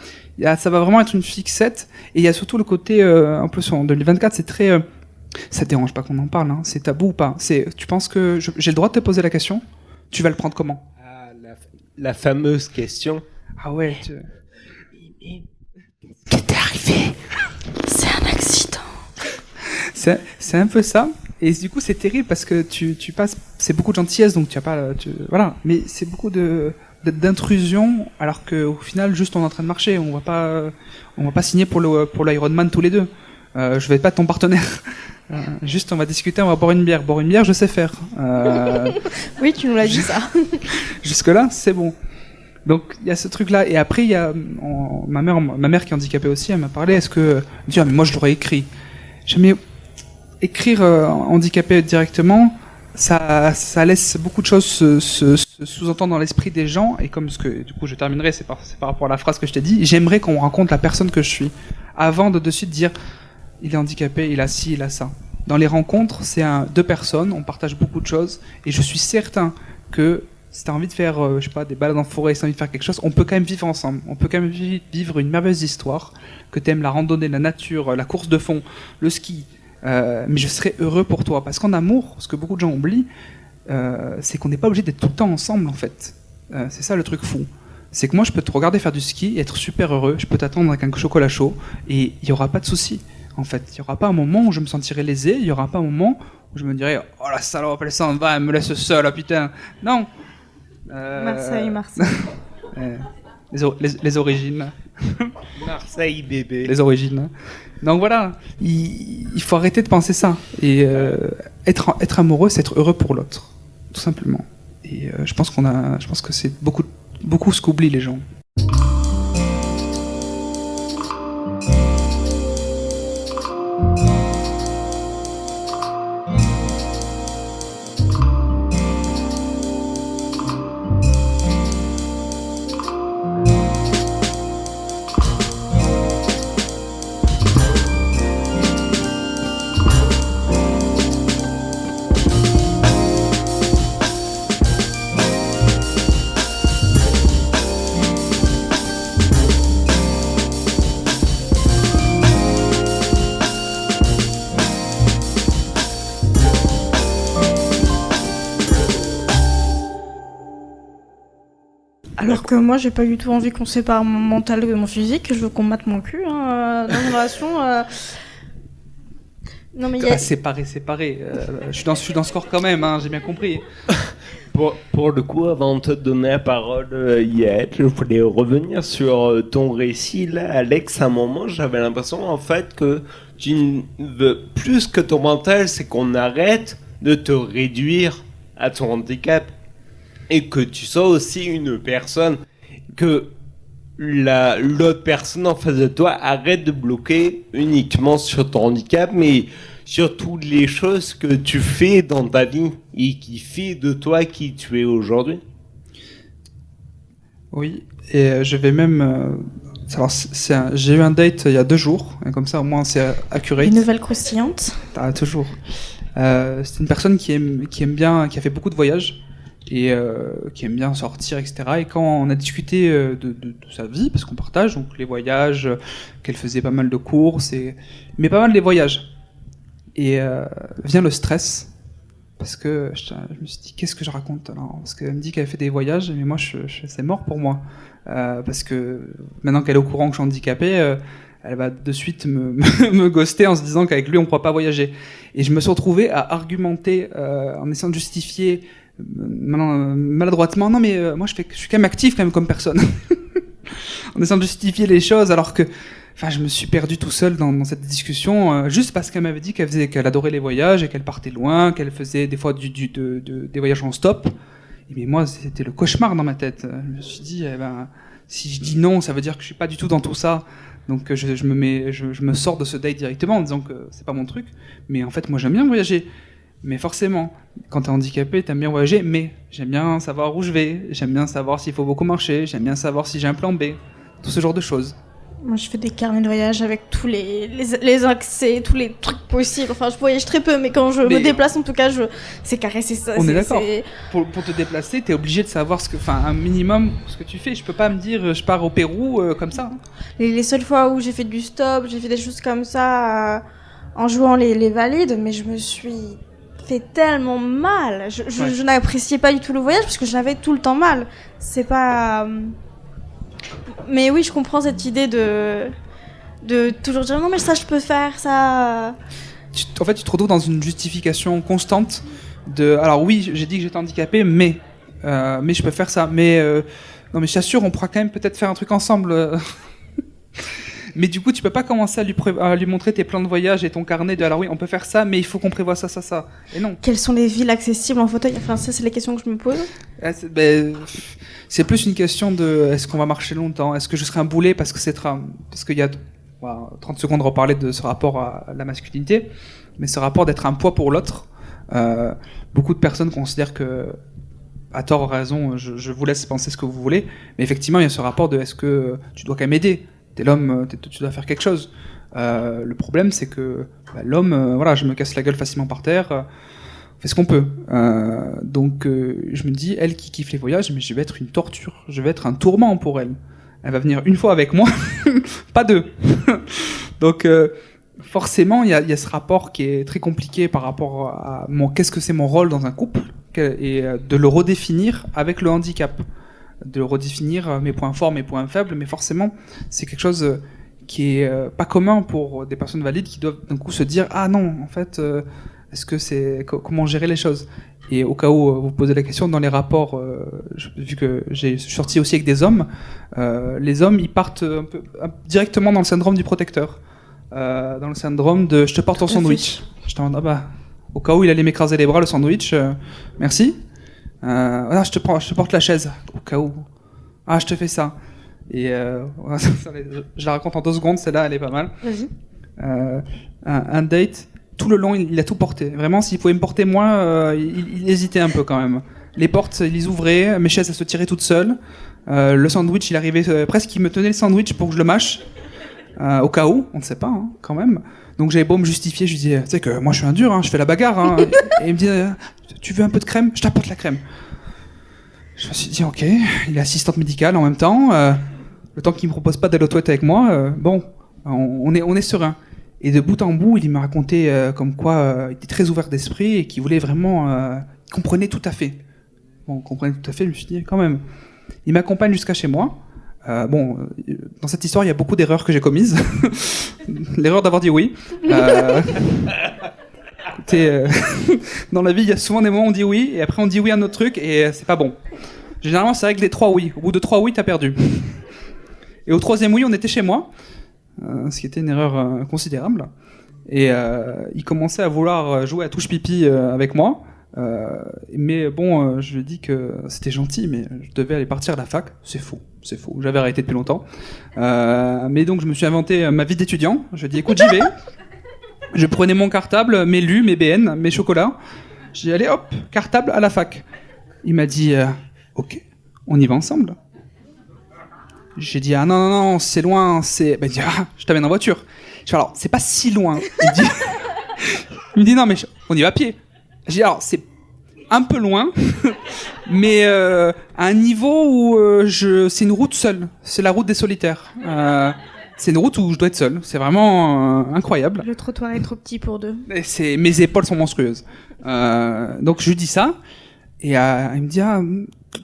Speaker 5: ça va vraiment être une fixette, et il y a surtout le côté, en plus en 2024, c'est très... ça te dérange pas qu'on en parle, hein? C'est tabou ou pas? Tu penses que j'ai le droit de te poser la question? Tu vas le prendre comment?
Speaker 3: Ah, la fameuse question.
Speaker 5: Ah ouais,
Speaker 3: Qu'est-ce qui t'est arrivé?
Speaker 4: C'est un accident.
Speaker 5: C'est un peu ça. Et du coup, c'est terrible parce que tu passes, c'est beaucoup de gentillesse, donc tu as pas, voilà. Mais c'est beaucoup d'intrusion, alors qu'au final, juste on est en train de marcher. On va pas signer pour l'Ironman tous les deux. Je vais pas être ton partenaire. Juste, on va discuter, on va boire une bière. Boire une bière, je sais faire.
Speaker 4: Oui, tu nous l'as dit ça.
Speaker 5: Jusque-là, c'est bon. Donc il y a ce truc-là, et après il y a ma mère qui est handicapée aussi, elle m'a parlé. Est-ce que mais moi je l'aurais écrit. Mais écrire handicapé directement, ça laisse beaucoup de choses se sous-entendre dans l'esprit des gens, et comme ce que du coup je terminerai, c'est par rapport à la phrase que je t'ai dit. J'aimerais qu'on rencontre la personne que je suis avant de suite dire il est handicapé, il a ci, il a ça. Dans les rencontres, c'est deux personnes, on partage beaucoup de choses, et je suis certain que si t'as envie de faire, je sais pas, des balades en forêt, si t'as envie de faire quelque chose, on peut quand même vivre ensemble. On peut quand même vivre une merveilleuse histoire, que t'aimes la randonnée, la nature, la course de fond, le ski. Mais je serais heureux pour toi. Parce qu'en amour, ce que beaucoup de gens oublient, c'est qu'on n'est pas obligé d'être tout le temps ensemble, en fait. C'est ça le truc fou. C'est que moi, je peux te regarder faire du ski et être super heureux. Je peux t'attendre avec un chocolat chaud et il n'y aura pas de souci. En fait, il n'y aura pas un moment où je me sentirai lésé. Il n'y aura pas un moment où je me dirais « Oh la salope, elle s'en va, elle me laisse seule, oh, putain !» Non.
Speaker 4: Marseille.
Speaker 5: Les origines.
Speaker 3: Marseille, bébé.
Speaker 5: Les origines. Donc voilà, il faut arrêter de penser ça. Et être amoureux, c'est être heureux pour l'autre, tout simplement. Et je pense que c'est beaucoup ce qu'oublient les gens.
Speaker 4: Alors que moi, j'ai pas du tout envie qu'on sépare mon mental de mon physique. Je veux qu'on mate mon cul dans une relation. Non mais
Speaker 5: séparé. Je suis dans ce corps quand même, hein, j'ai bien compris.
Speaker 3: Pour le coup, avant de te donner la parole, Yael, je voulais revenir sur ton récit là, Alex. À un moment, j'avais l'impression en fait que tu ne veux plus que ton mental, c'est qu'on arrête de te réduire à ton handicap et que tu sois aussi une personne, que l'autre personne en face de toi arrête de bloquer uniquement sur ton handicap, mais sur toutes les choses que tu fais dans ta vie et qui fait de toi qui tu es aujourd'hui.
Speaker 5: Oui, et je vais même... alors, j'ai eu un date il y a 2 jours, et comme ça au moins c'est accurate.
Speaker 4: Une nouvelle croustillante.
Speaker 5: Ah, toujours. C'est une personne qui aime bien, qui a fait beaucoup de voyages, et qui aime bien sortir, etc. Et quand on a discuté de sa vie, parce qu'on partage donc les voyages, qu'elle faisait pas mal de courses, mais pas mal les voyages. Et vient le stress, parce que je me suis dit, qu'est-ce que je raconte alors? Parce qu'elle me dit qu'elle fait des voyages, mais moi, c'est mort pour moi. Parce que maintenant qu'elle est au courant que je suis handicapé, elle va de suite me ghoster en se disant qu'avec lui, on ne pourra pas voyager. Et je me suis retrouvé à argumenter en essayant de justifier maladroitement. Non, mais moi, je suis quand même actif quand même comme personne. En essayant de justifier les choses, alors que je me suis perdu tout seul dans cette discussion, juste parce qu'elle m'avait dit qu'elle adorait les voyages et qu'elle partait loin, qu'elle faisait des fois des voyages en stop. Mais moi, c'était le cauchemar dans ma tête. Je me suis dit, si je dis non, ça veut dire que je suis pas du tout dans tout ça. Donc je me sors de ce date directement en disant que c'est pas mon truc. Mais en fait, moi, j'aime bien voyager. Mais forcément, quand t'es handicapé, t'aimes bien voyager, mais j'aime bien savoir où je vais, j'aime bien savoir s'il faut beaucoup marcher, j'aime bien savoir si j'ai un plan B, tout ce genre de choses.
Speaker 4: Moi, je fais des carnets de voyage avec tous les accès, tous les trucs possibles. Enfin, je voyage très peu, mais quand je me déplace, en tout cas, c'est carré, c'est ça.
Speaker 5: On est d'accord. Pour te déplacer, t'es obligé de savoir un minimum ce que tu fais. Je peux pas me dire, je pars au Pérou comme ça. Hein.
Speaker 4: Les seules fois où j'ai fait du stop, j'ai fait des choses comme ça en jouant les valides, mais je me suis fait tellement mal. Je n'appréciais pas du tout le voyage parce que j'avais tout le temps mal. C'est pas... Mais oui, je comprends cette idée de toujours dire non mais ça je peux faire, ça...
Speaker 5: En fait, tu te retrouves dans une justification constante de... Alors oui, j'ai dit que j'étais handicapé, mais je peux faire ça. Non mais je t'assure, on pourra quand même peut-être faire un truc ensemble. Mais du coup, tu peux pas commencer à lui montrer tes plans de voyage et ton carnet de alors oui, on peut faire ça, mais il faut qu'on prévoie ça. Et non.
Speaker 4: Quelles sont les villes accessibles en fauteuil? Enfin, ça, c'est les questions que je me pose.
Speaker 5: C'est plus une question de est-ce qu'on va marcher longtemps? Est-ce que je serai un boulet parce qu'il y a 30 secondes reparler de ce rapport à la masculinité, mais ce rapport d'être un poids pour l'autre. Beaucoup de personnes considèrent que, à tort ou à raison, je vous laisse penser ce que vous voulez, mais effectivement, il y a ce rapport de est-ce que tu dois quand même aider? T'es l'homme, tu dois faire quelque chose. Le problème, c'est que l'homme, voilà, je me casse la gueule facilement par terre, on fait ce qu'on peut. Donc, je me dis, elle qui kiffe les voyages, mais je vais être une torture, je vais être un tourment pour elle. Elle va venir une fois avec moi, pas deux. Donc, forcément, il y a ce rapport qui est très compliqué par rapport à qu'est-ce que c'est mon rôle dans un couple, et de le redéfinir avec le handicap. De redéfinir mes points forts, mes points faibles, mais forcément, c'est quelque chose qui est pas commun pour des personnes valides qui doivent d'un coup se dire « Ah non, en fait, est-ce que c'est... comment gérer les choses ?» Et au cas où vous posez la question, dans les rapports, vu que je suis sorti aussi avec des hommes, les hommes, ils partent directement dans le syndrome du protecteur. Dans le syndrome de « je te porte ton sandwich ». Je te demande « Ah bah, au cas où il allait m'écraser les bras, le sandwich, merci ». Je te porte la chaise au cas où. Ah, je te fais ça. Et je la raconte en 2 secondes. Celle-là, elle est pas mal.
Speaker 4: Vas-y.
Speaker 5: Un date, tout le long, il a tout porté. Vraiment, s'il pouvait me porter moins, il hésitait un peu quand même. Les portes, il les ouvrait. Mes chaises, elles se tiraient toutes seules. Le sandwich, il arrivait presque, il me tenait le sandwich pour que je le mâche. Au cas où, on ne sait pas, hein, quand même. Donc j'avais beau me justifier, je lui disais, tu sais que moi je suis un dur, hein, je fais la bagarre. Hein. Et il me dit, tu veux un peu de crème? Je t'apporte la crème. Je me suis dit, ok, il est assistante médicale en même temps. Le temps qu'il me propose pas d'aller aux toilettes avec moi, bon, on est serein. Et de bout en bout, il m'a raconté comme quoi il était très ouvert d'esprit et qu'il voulait vraiment, il comprenait tout à fait. Bon, comprenait tout à fait, je me suis dit, quand même. Il m'accompagne jusqu'à chez moi. Dans cette histoire, il y a beaucoup d'erreurs que j'ai commises. L'erreur d'avoir dit oui. Écoutez, dans la vie, il y a souvent des moments où on dit oui, et après on dit oui à un autre truc, et c'est pas bon. Généralement, c'est avec les 3 oui. Au bout de 3 oui, t'as perdu. Et au 3e oui, on était chez moi, ce qui était une erreur considérable. Et il commençait à vouloir jouer à touche pipi avec moi. Mais bon, je lui ai dit que c'était gentil, mais je devais aller partir à la fac. C'est faux. J'avais arrêté depuis longtemps. Mais donc, je me suis inventé ma vie d'étudiant. Je lui ai dit, écoute, j'y vais. Je prenais mon cartable, mes lus, mes BN, mes chocolats. J'ai dit, allez, hop, cartable à la fac. Il m'a dit, ok, on y va ensemble. J'ai dit, ah non, c'est loin, Ben, il dit, ah, je t'amène en voiture. Je dis, alors, c'est pas si loin. Il me dit, non, mais on y va à pied. J'ai dit, alors, c'est un peu loin, mais à un niveau où c'est une route seule. C'est la route des solitaires. C'est une route où je dois être seul. C'est vraiment incroyable.
Speaker 4: Le trottoir est trop petit pour 2.
Speaker 5: Et mes épaules sont monstrueuses. Donc je lui dis ça, et il me dit, ah,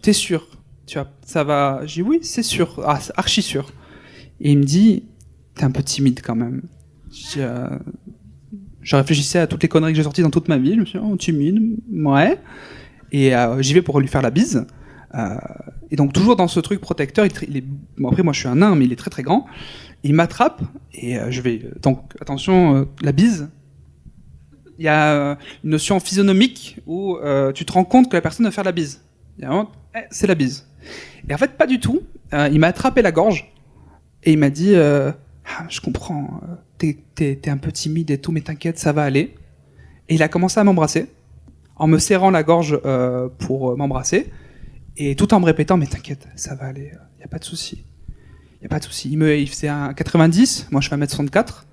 Speaker 5: t'es sûr? Tu vois, ça va? J'ai dit, oui, c'est sûr. Ah, c'est archi sûr. Et il me dit, t'es un peu timide quand même. Je réfléchissais à toutes les conneries que j'ai sorties dans toute ma vie. Je me suis dit, oh, timide, ouais. Et j'y vais pour lui faire la bise. Et donc, toujours dans ce truc protecteur, bon, après, moi, je suis un nain, mais il est très, très grand. Il m'attrape, et je vais... Donc, attention, la bise, il y a une notion physionomique où tu te rends compte que la personne va faire la bise. Il y a un moment, c'est la bise. Et en fait, pas du tout. Il m'a attrapé la gorge, et il m'a dit... je comprends, t'es un peu timide et tout, mais t'inquiète, ça va aller. Et il a commencé à m'embrasser. en me serrant la gorge pour m'embrasser, et tout en me répétant, mais t'inquiète, ça va aller, y a pas de souci. Y a pas de souci. Il faisait un 90, moi je fais 1m64.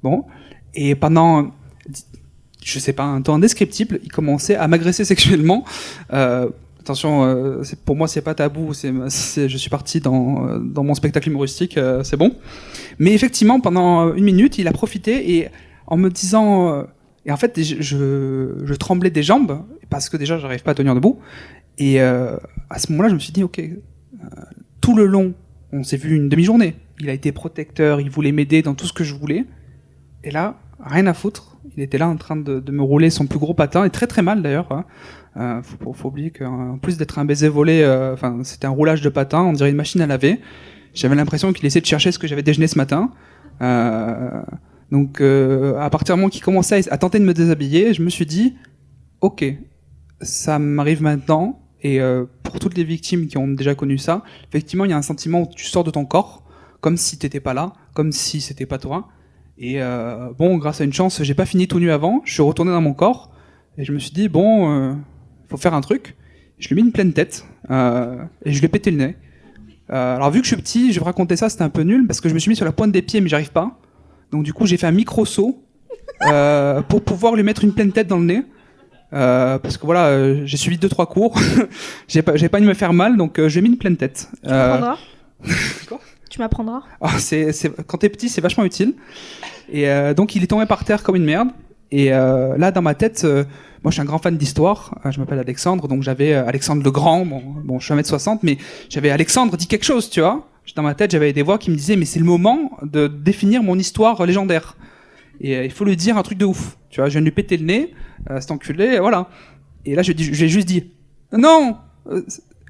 Speaker 5: Bon. Et pendant, je sais pas, un temps indescriptible, il commençait à m'agresser sexuellement. Attention, pour moi c'est pas tabou, je suis parti dans mon spectacle humoristique, c'est bon. Mais effectivement, pendant 1 minute, il a profité et en me disant, et en fait, je tremblais des jambes parce que déjà j'arrive pas à tenir debout. Et à ce moment-là, je me suis dit, ok, tout le long, on s'est vu une demi-journée. Il a été protecteur, il voulait m'aider dans tout ce que je voulais. Et là, rien à foutre. Il était là en train de me rouler son plus gros patin, et très très mal d'ailleurs. Faut oublier qu'en plus d'être un baiser volé, c'était un roulage de patin, on dirait une machine à laver. J'avais l'impression qu'il essayait de chercher ce que j'avais déjeuné ce matin. Donc, à partir du moment qu'il commençait à tenter de me déshabiller, je me suis dit, ok, ça m'arrive maintenant. Et pour toutes les victimes qui ont déjà connu ça, effectivement, il y a un sentiment où tu sors de ton corps, comme si t'étais pas là, comme si c'était pas toi. Et bon, grâce à une chance, j'ai pas fini tout nu avant. Je suis retourné dans mon corps et je me suis dit bon, faut faire un truc. Je lui ai mis une pleine tête et je lui ai pété le nez. Alors vu que je suis petit, je vais raconter ça, c'était un peu nul parce que je me suis mis sur la pointe des pieds mais j'arrive pas. Donc du coup, j'ai fait un micro saut pour pouvoir lui mettre une pleine tête dans le nez. Parce que voilà, j'ai suivi 2-3 cours, j'ai pas envie de me faire mal, donc j'ai mis une pleine tête.
Speaker 4: Tu m'apprendras.
Speaker 5: Quoi ?
Speaker 4: Tu m'apprendras.
Speaker 5: Quand t'es petit, c'est vachement utile. Et donc il est tombé par terre comme une merde. Et là, dans ma tête, moi je suis un grand fan d'histoire. Je m'appelle Alexandre, donc j'avais Alexandre le Grand. Bon, je suis 1m60, mais j'avais Alexandre dit quelque chose, tu vois. Dans ma tête, j'avais des voix qui me disaient, mais c'est le moment de définir mon histoire légendaire. Et il faut lui dire un truc de ouf. Tu vois, je viens de lui péter le nez, cet enculé, voilà. Et là, je lui ai juste dit, non,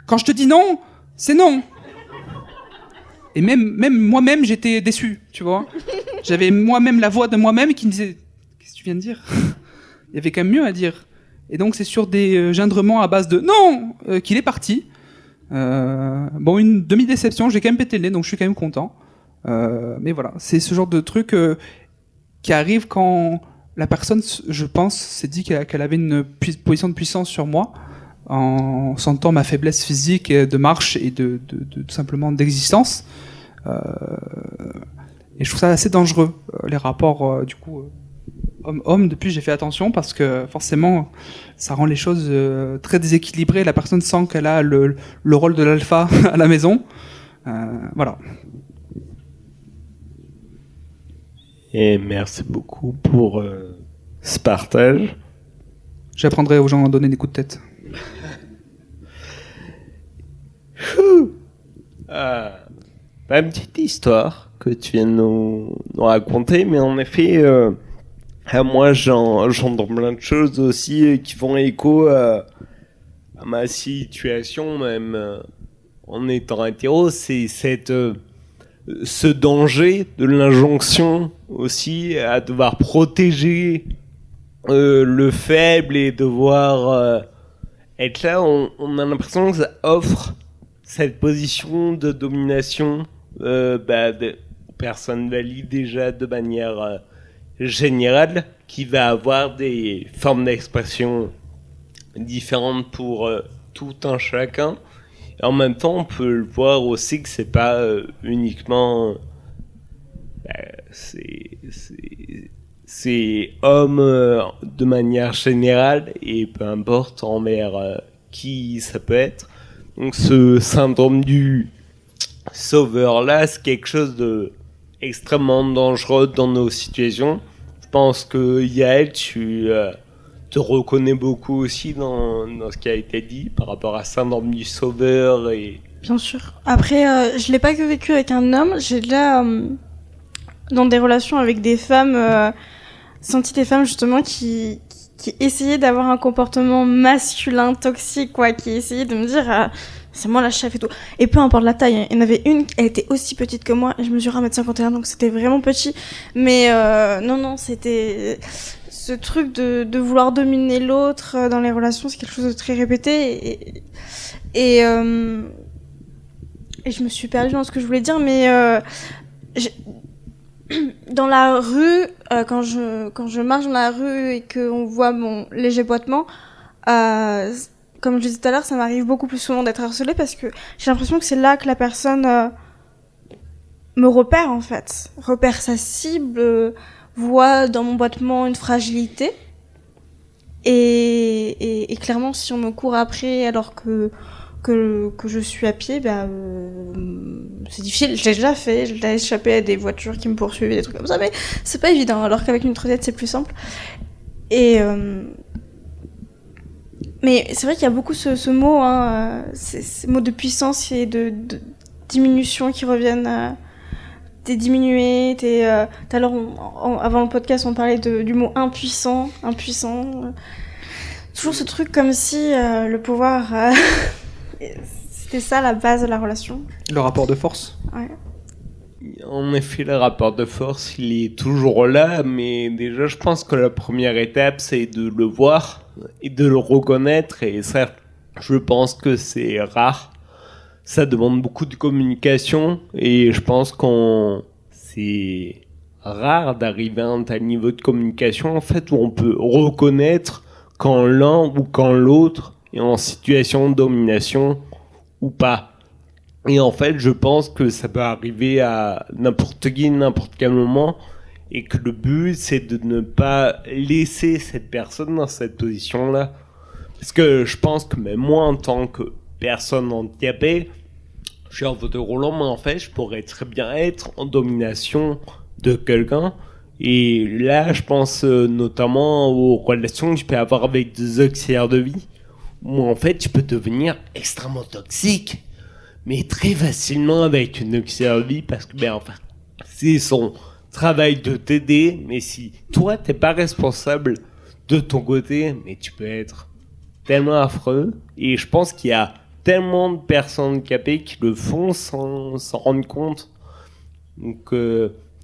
Speaker 5: quand je te dis non, c'est non. Et même moi-même, j'étais déçu, tu vois. J'avais moi-même la voix de moi-même qui me disait, qu'est-ce que tu viens de dire ? Il y avait quand même mieux à dire. Et donc, c'est sur des gendrements à base de non qu'il est parti. Bon, une demi-déception, j'ai quand même pété le nez, donc je suis quand même content. Mais voilà, c'est ce genre de truc qui arrive quand la personne, je pense, s'est dit qu'elle avait une position de puissance sur moi, en sentant ma faiblesse physique de marche et de tout simplement d'existence. Et je trouve ça assez dangereux, les rapports du coup homme-homme. Depuis, j'ai fait attention parce que forcément, ça rend les choses très déséquilibrées. La personne sent qu'elle a le rôle de l'alpha à la maison. Voilà.
Speaker 3: Et merci beaucoup pour ce partage.
Speaker 5: J'apprendrai aux gens à donner des coups de tête.
Speaker 3: Une petite histoire que tu viens de nous raconter, mais en effet, moi j'entends plein de choses aussi qui font écho à ma situation, même en étant hétéro, c'est ce danger de l'injonction aussi à devoir protéger le faible et devoir être là. On a l'impression que ça offre cette position de domination de personnes valides déjà de manière générale, qui va avoir des formes d'expression différentes pour tout un chacun. Et en même temps, on peut le voir aussi que c'est pas uniquement c'est homme de manière générale, et peu importe envers qui ça peut être. Donc ce syndrome du sauveur-là, c'est quelque chose de extrêmement dangereux dans nos situations. Je pense que Yael, tu te reconnais beaucoup aussi dans ce qui a été dit par rapport à syndrome du sauveur. Et...
Speaker 4: Bien sûr. Après, je l'ai pas que vécu avec un homme. J'ai déjà, dans des relations avec des femmes, senti des femmes justement qui essayaient d'avoir un comportement masculin toxique, quoi, qui essayaient de me dire c'est moi la chef et tout. Et peu importe la taille, il y en avait une, elle était aussi petite que moi, et je mesure 1m51, donc c'était vraiment petit. Mais non, c'était ce truc de vouloir dominer l'autre dans les relations, c'est quelque chose de très répété. Et je me suis perdue dans ce que je voulais dire, mais dans la rue, quand je marche dans la rue et qu'on voit mon léger boitement, Comme je disais tout à l'heure, ça m'arrive beaucoup plus souvent d'être harcelée parce que j'ai l'impression que c'est là que la personne me repère en fait, repère sa cible, voit dans mon boitement une fragilité. Et clairement, si on me court après alors que je suis à pied, c'est difficile. Je l'ai déjà fait, j'ai déjà échappé à des voitures qui me poursuivaient, des trucs comme ça, mais c'est pas évident. Alors qu'avec une trottinette, c'est plus simple. Mais c'est vrai qu'il y a beaucoup ce mot, ces mots de puissance et de diminution qui reviennent. T'es diminué, tout à l'heure, avant le podcast, on parlait du mot impuissant. Toujours ce truc comme si le pouvoir, c'était ça la base de la relation.
Speaker 5: Le rapport de force.
Speaker 4: Ouais.
Speaker 3: En effet, le rapport de force, il est toujours là, mais déjà, je pense que la première étape, c'est de le voir et de le reconnaître, et ça, je pense que c'est rare. Ça demande beaucoup de communication, et je pense c'est rare d'arriver à un tel niveau de communication, en fait, où on peut reconnaître quand l'un ou quand l'autre est en situation de domination ou pas. Et en fait, je pense que ça peut arriver à n'importe qui, n'importe quel moment, et que le but, c'est de ne pas laisser cette personne dans cette position-là. Parce que je pense que même moi, en tant que personne handicapée, je suis en fauteuil roulant, mais en fait, je pourrais très bien être en domination de quelqu'un. Et là, je pense notamment aux relations que je peux avoir avec des auxiliaires de vie, où en fait, je peux devenir extrêmement toxique. Mais très facilement avec une auxiliaire de vie, parce que c'est son travail de t'aider, mais si toi t'es pas responsable de ton côté, mais tu peux être tellement affreux. Et je pense qu'il y a tellement de personnes handicapées qui le font sans s'en rendre compte. Donc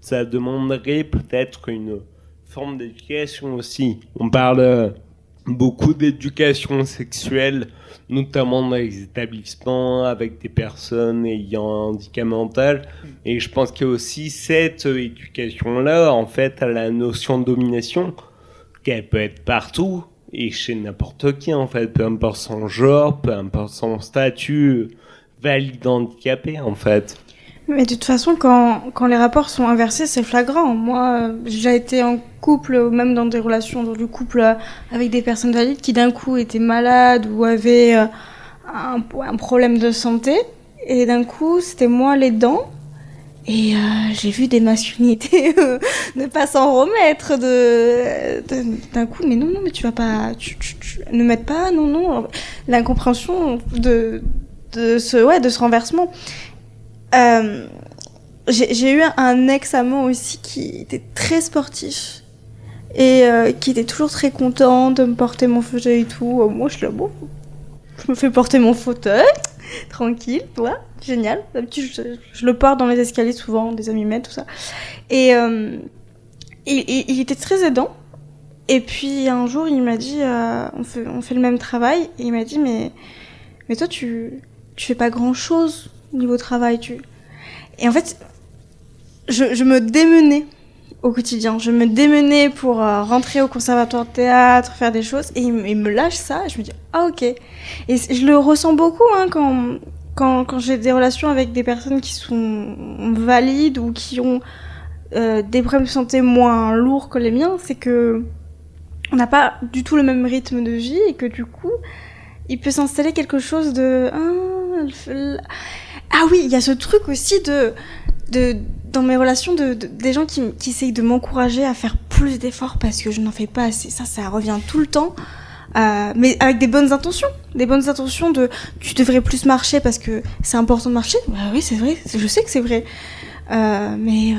Speaker 3: ça demanderait peut-être une forme d'éducation aussi. On parle beaucoup d'éducation sexuelle, notamment dans les établissements avec des personnes ayant un handicap mental. Et je pense qu'il y a aussi cette éducation-là, en fait, à la notion de domination, qu'elle peut être partout et chez n'importe qui, en fait, peu importe son genre, peu importe son statut valide handicapé, en fait.
Speaker 4: Mais de toute façon, quand les rapports sont inversés, c'est flagrant. Moi, j'ai été en couple, ou même dans des relations dans du couple avec des personnes valides qui d'un coup étaient malades ou avaient un problème de santé. Et d'un coup, c'était moi l'aidant. Et j'ai vu des masculinités ne pas s'en remettre d'un coup. Mais non, mais tu vas pas... Tu ne m'aides pas, non. L'incompréhension de ce renversement. J'ai eu un ex-amant aussi qui était très sportif et qui était toujours très content de me porter mon fauteuil et tout. Moi, je suis là, bon, je me fais porter mon fauteuil, tranquille, toi, génial. D'habitude, je le porte dans les escaliers souvent, des amis m'aident, tout ça. Et il était très aidant. Et puis un jour, il m'a dit, on fait le même travail, et il m'a dit, mais toi, tu fais pas grand-chose niveau travail, Et en fait, je me démenais au quotidien. Je me démenais pour rentrer au conservatoire de théâtre, faire des choses, et il me lâche ça, et je me dis, ah ok. Et je le ressens beaucoup quand j'ai des relations avec des personnes qui sont valides ou qui ont des problèmes de santé moins lourds que les miens, c'est que on n'a pas du tout le même rythme de vie, et que du coup, il peut s'installer quelque chose de... Ah oui, il y a ce truc aussi dans mes relations des gens qui essayent de m'encourager à faire plus d'efforts parce que je n'en fais pas assez. Ça revient tout le temps. Mais avec des bonnes intentions. Des bonnes intentions tu devrais plus marcher parce que c'est important de marcher. Bah oui, c'est vrai. Je sais que c'est vrai. Mais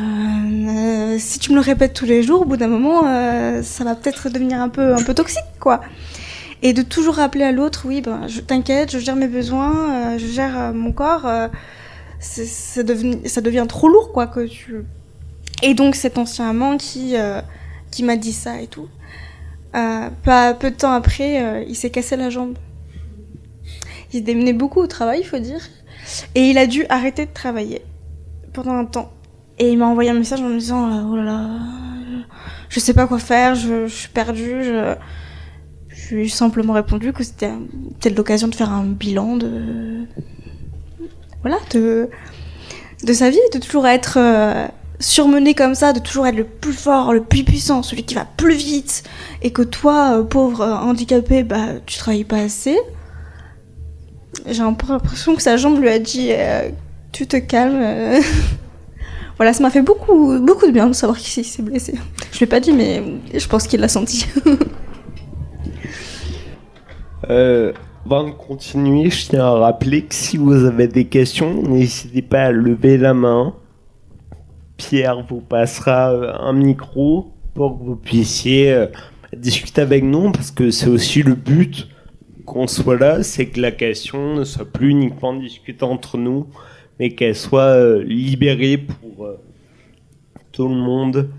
Speaker 4: si tu me le répètes tous les jours, au bout d'un moment, ça va peut-être devenir un peu toxique, quoi. Et de toujours rappeler à l'autre, oui, t'inquiète, je gère mes besoins, je gère mon corps. Ça devient trop lourd, quoi. Et donc cet ancien amant qui m'a dit ça et tout. Pas peu de temps après, il s'est cassé la jambe. Il se démenait beaucoup au travail, il faut dire. Et il a dû arrêter de travailler pendant un temps. Et il m'a envoyé un message en me disant, oh là là, je sais pas quoi faire, je suis perdue, Je lui ai simplement répondu que c'était peut-être l'occasion de faire un bilan de sa vie, de toujours être surmené comme ça, de toujours être le plus fort, le plus puissant, celui qui va plus vite, et que toi, pauvre handicapé, tu travailles pas assez. J'ai un peu l'impression que sa jambe lui a dit tu te calmes. Voilà, ça m'a fait beaucoup de bien de savoir qu'il s'est blessé. Je l'ai pas dit, mais je pense qu'il l'a senti.
Speaker 3: Avant de continuer, je tiens à rappeler que si vous avez des questions, n'hésitez pas à lever la main. Pierre vous passera un micro pour que vous puissiez discuter avec nous, parce que c'est aussi le but qu'on soit là, c'est que la question ne soit plus uniquement discutée entre nous, mais qu'elle soit libérée pour tout le monde.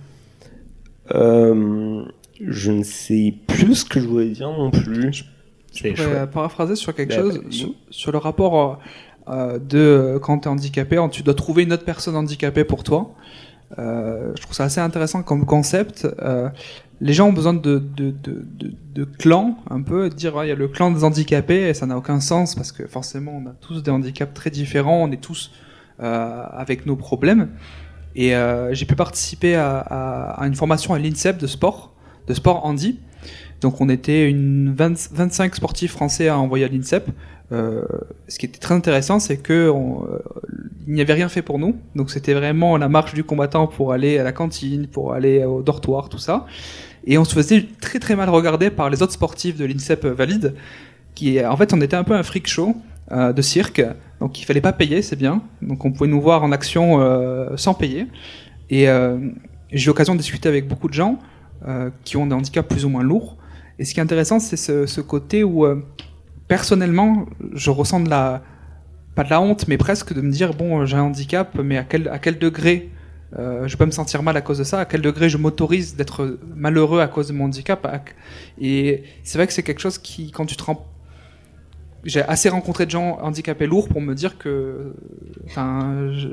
Speaker 3: Je ne sais plus ce que je voulais dire non plus.
Speaker 5: Je pourrais paraphraser sur quelque chose, sur le rapport de quand tu es handicapé, tu dois trouver une autre personne handicapée pour toi. Je trouve ça assez intéressant comme concept. Les gens ont besoin de clans, un peu, de dire il y a le clan des handicapés, et ça n'a aucun sens, parce que forcément on a tous des handicaps très différents, on est tous avec nos problèmes. Et j'ai pu participer à une formation à l'INSEP de sport handi. Donc on était 25 sportifs français à envoyer à l'INSEP. Ce qui était très intéressant, c'est que il n'y avait rien fait pour nous. Donc c'était vraiment la marche du combattant pour aller à la cantine, pour aller au dortoir, tout ça. Et on se faisait très très mal regarder par les autres sportifs de l'INSEP valide. En fait, on était un peu un freak show de cirque. Donc il fallait pas payer, c'est bien. Donc on pouvait nous voir en action sans payer. Et j'ai eu l'occasion de discuter avec beaucoup de gens qui ont des handicaps plus ou moins lourds. Et ce qui est intéressant, c'est ce côté où, personnellement, je ressens pas de la honte, mais presque de me dire, bon, j'ai un handicap, mais à quel degré je peux me sentir mal à cause de ça, à quel degré je m'autorise d'être malheureux à cause de mon handicap. Et c'est vrai que c'est quelque chose qui, quand tu te rends... J'ai assez rencontré de gens handicapés lourds pour me dire que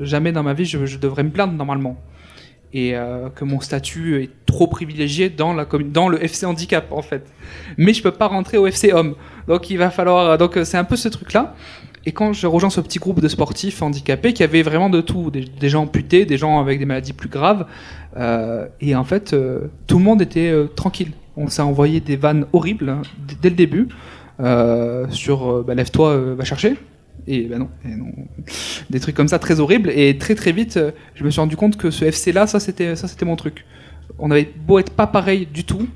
Speaker 5: jamais dans ma vie je devrais me plaindre normalement. Et que mon statut est trop privilégié dans le FC handicap en fait. Mais je peux pas rentrer au FC homme. Donc il va falloir... Donc c'est un peu ce truc-là. Et quand je rejoins ce petit groupe de sportifs handicapés, qui avaient vraiment de tout, des gens amputés, des gens avec des maladies plus graves, et en fait tout le monde était tranquille. On s'est envoyé des vannes horribles hein, dès le début, sur lève-toi, va chercher. Et non, des trucs comme ça très horribles. Et très très vite, je me suis rendu compte que ce FC là, ça c'était mon truc. On avait beau être pas pareil du tout,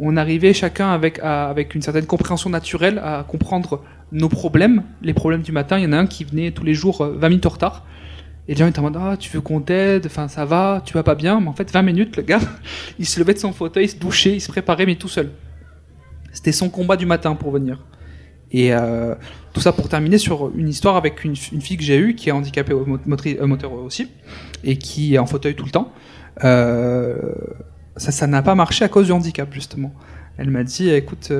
Speaker 5: on arrivait chacun avec une certaine compréhension naturelle à comprendre nos problèmes, les problèmes du matin. Il y en a un qui venait tous les jours 20 minutes en retard. Et les gens étaient en mode ah, tu veux qu'on t'aide, enfin ça va, tu vas pas bien. Mais en fait 20 minutes, le gars, il se levait de son fauteuil, il se douchait, il se préparait, mais tout seul. C'était son combat du matin pour venir. Et tout ça pour terminer sur une histoire avec une fille que j'ai eue, qui est handicapée moteur aussi, et qui est en fauteuil tout le temps. Ça n'a pas marché à cause du handicap, justement. Elle m'a dit, écoute,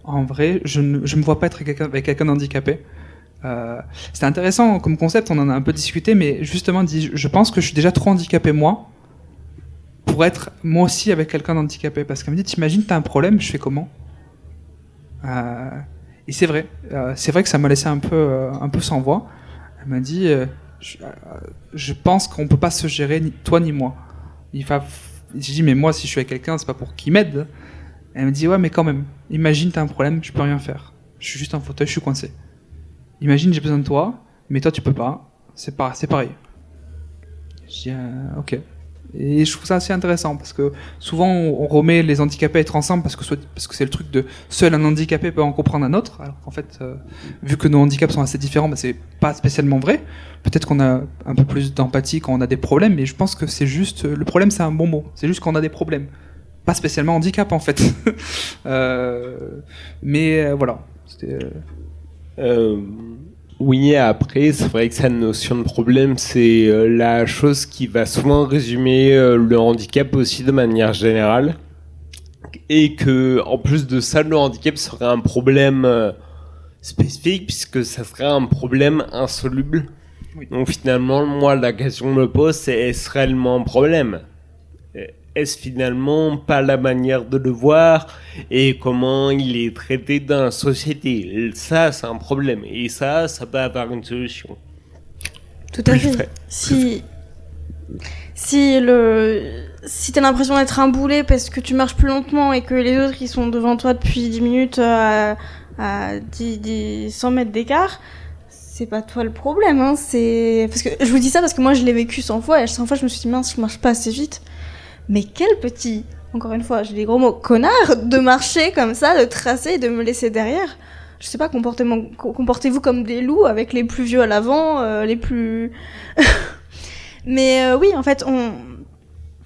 Speaker 5: en vrai, je me vois pas être avec quelqu'un d'handicapé. C'était intéressant comme concept, on en a un peu discuté, mais justement, je pense que je suis déjà trop handicapé, moi, pour être moi aussi avec quelqu'un d'handicapé. Parce qu'elle me dit, t'imagines, t'as un problème, je fais comment ? Et c'est vrai que ça m'a laissé un peu sans voix. Elle m'a dit, je pense qu'on peut pas se gérer, ni toi ni moi. J'ai dit, mais moi, si je suis avec quelqu'un, c'est pas pour qu'il m'aide. Elle me dit, ouais, mais quand même, imagine, t'as un problème, je peux rien faire. Je suis juste en fauteuil, je suis coincé. Imagine, j'ai besoin de toi, mais toi, tu peux pas. C'est pareil. Je dis, ok. Et je trouve ça assez intéressant, parce que souvent, on remet les handicapés à être ensemble, parce que c'est le truc de seul un handicapé peut en comprendre un autre. Alors qu'en fait, vu que nos handicaps sont assez différents, c'est pas spécialement vrai. Peut-être qu'on a un peu plus d'empathie quand on a des problèmes, mais je pense que c'est juste... Le problème, c'est un bon mot. C'est juste qu'on a des problèmes. Pas spécialement handicap, en fait. Mais voilà. C'était...
Speaker 3: Oui, après, c'est vrai que cette notion de problème, c'est la chose qui va souvent résumer le handicap aussi de manière générale. Et que, en plus de ça, le handicap serait un problème spécifique, puisque ça serait un problème insoluble. Oui. Donc finalement, moi, la question que je me pose, c'est est-ce réellement un problème ? est-ce finalement pas la manière de le voir et comment il est traité dans la société? Ça, c'est un problème. Et ça peut avoir une solution.
Speaker 4: Tout à fait. Si t'as l'impression d'être un boulet parce que tu marches plus lentement et que les autres ils sont devant toi depuis 10 minutes à 100 mètres d'écart, c'est pas toi le problème, hein. Parce que je vous dis ça parce que moi je l'ai vécu 100 fois et 100 fois je me suis dit mince, je marche pas assez vite. Mais quel petit, encore une fois, j'ai des gros mots, connard, de marcher comme ça, de tracer et de me laisser derrière. Je sais pas, comportez-vous comme des loups avec les plus vieux à l'avant, les plus... Mais oui, en fait,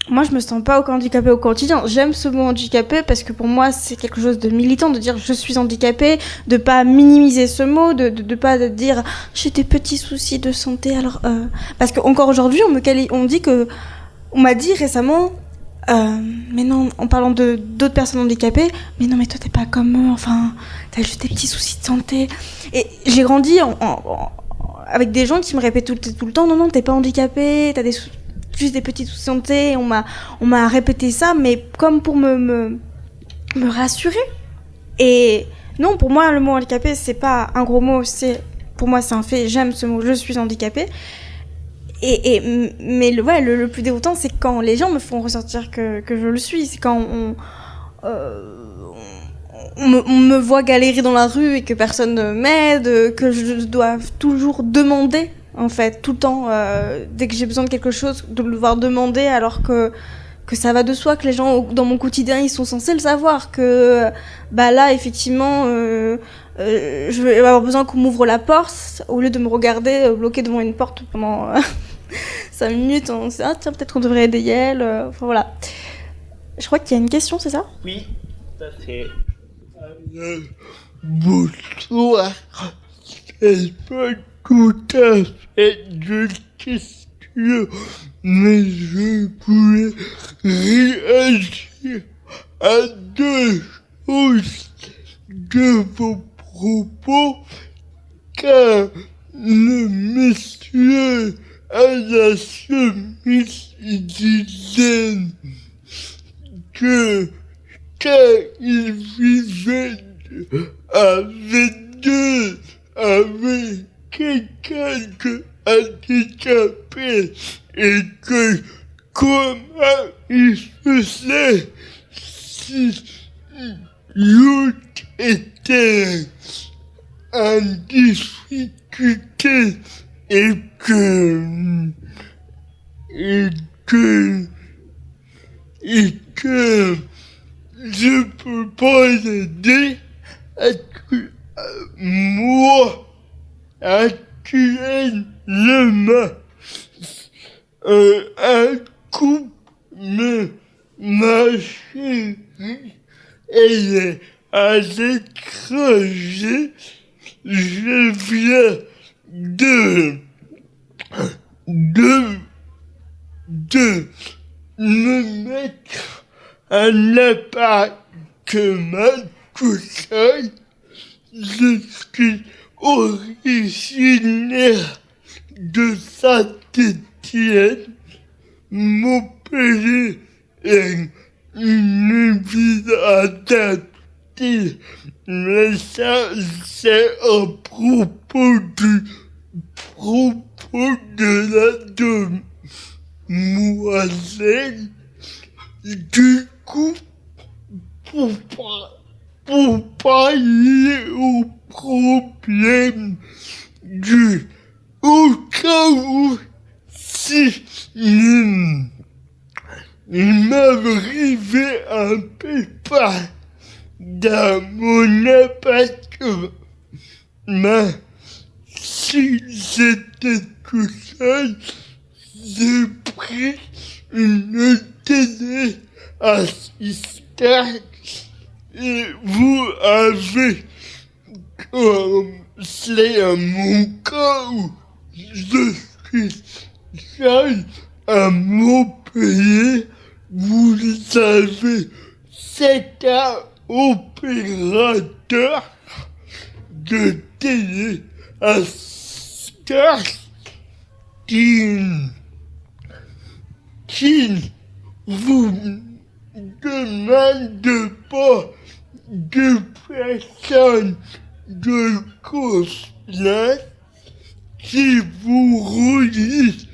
Speaker 4: moi je me sens pas handicapée au quotidien. J'aime ce mot handicapé parce que pour moi c'est quelque chose de militant de dire je suis handicapée, de pas minimiser ce mot, de pas dire j'ai des petits soucis de santé. Alors parce que encore aujourd'hui on m'a dit récemment mais non, en parlant d'autres personnes handicapées, mais non mais toi t'es pas comme eux, enfin t'as juste des petits soucis de santé. Et j'ai grandi avec des gens qui me répètent tout le temps non t'es pas handicapée, t'as juste des petits soucis de santé. On m'a répété ça, mais comme pour me rassurer. Et non, pour moi le mot handicapé c'est pas un gros mot, pour moi c'est un fait. J'aime ce mot, je suis handicapée. Mais le plus déroutant, c'est quand les gens me font ressentir que je le suis. C'est quand on me voit galérer dans la rue et que personne ne m'aide, que je dois toujours demander, en fait, tout le temps, dès que j'ai besoin de quelque chose, de devoir demander, alors que ça va de soi, que les gens, dans mon quotidien, ils sont censés le savoir, que là, effectivement... je vais avoir besoin qu'on m'ouvre la porte au lieu de me regarder bloqué devant une porte pendant 5 minutes. On se dit tiens, peut-être qu'on devrait aider Yael. Enfin voilà. Je crois qu'il y a une question, c'est ça?
Speaker 3: Oui, tout à fait.
Speaker 1: Bonsoir. C'est pas tout à fait de question, mais je voulais réagir à deux choses de vos propos, car le monsieur à la chemise disait que quand il vivait avec quelqu'un de handicapé et que comment il faisait si l'autre était en difficulté et que je peux pas l'aider moi actuellement un couple ma chérie elle est à l'étranger. Je viens de me mettre un appartement tout seul. Je suis originaire de Saint-Étienne. Mon pays est une ville adaptée. Mais ça, c'est à propos de la demoiselle. Du coup, pour parler au problème au cas où, si il m'arrivait un pépin dans mon appartement, si j'étais tout seul, j'ai pris une télé assistante et vous avez, c'est à mon cas où je suis seul à Montpellier, vous avez 7 opérateurs de télé assistance qui vous demande pas de personnes de confiance qui vous relient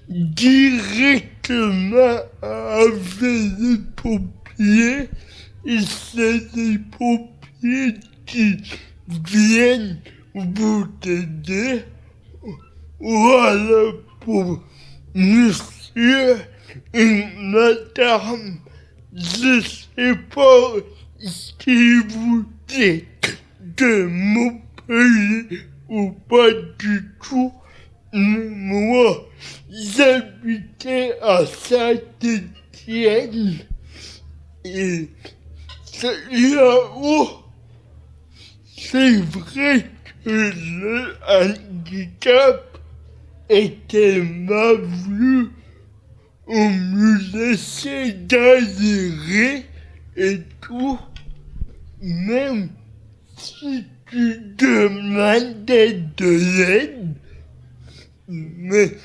Speaker 1: directement avec les pompiers et c'est les pompiers qui viennent vous aider. Voilà pour monsieur et madame. Je sais pas si vous êtes de Montpellier ou pas du tout. Moi, j'habitais à Saint-Étienne et là-haut, c'est vrai que le handicap était malvenu. On me laissait d'aérer et tout, même si tu demandais de l'aide, mais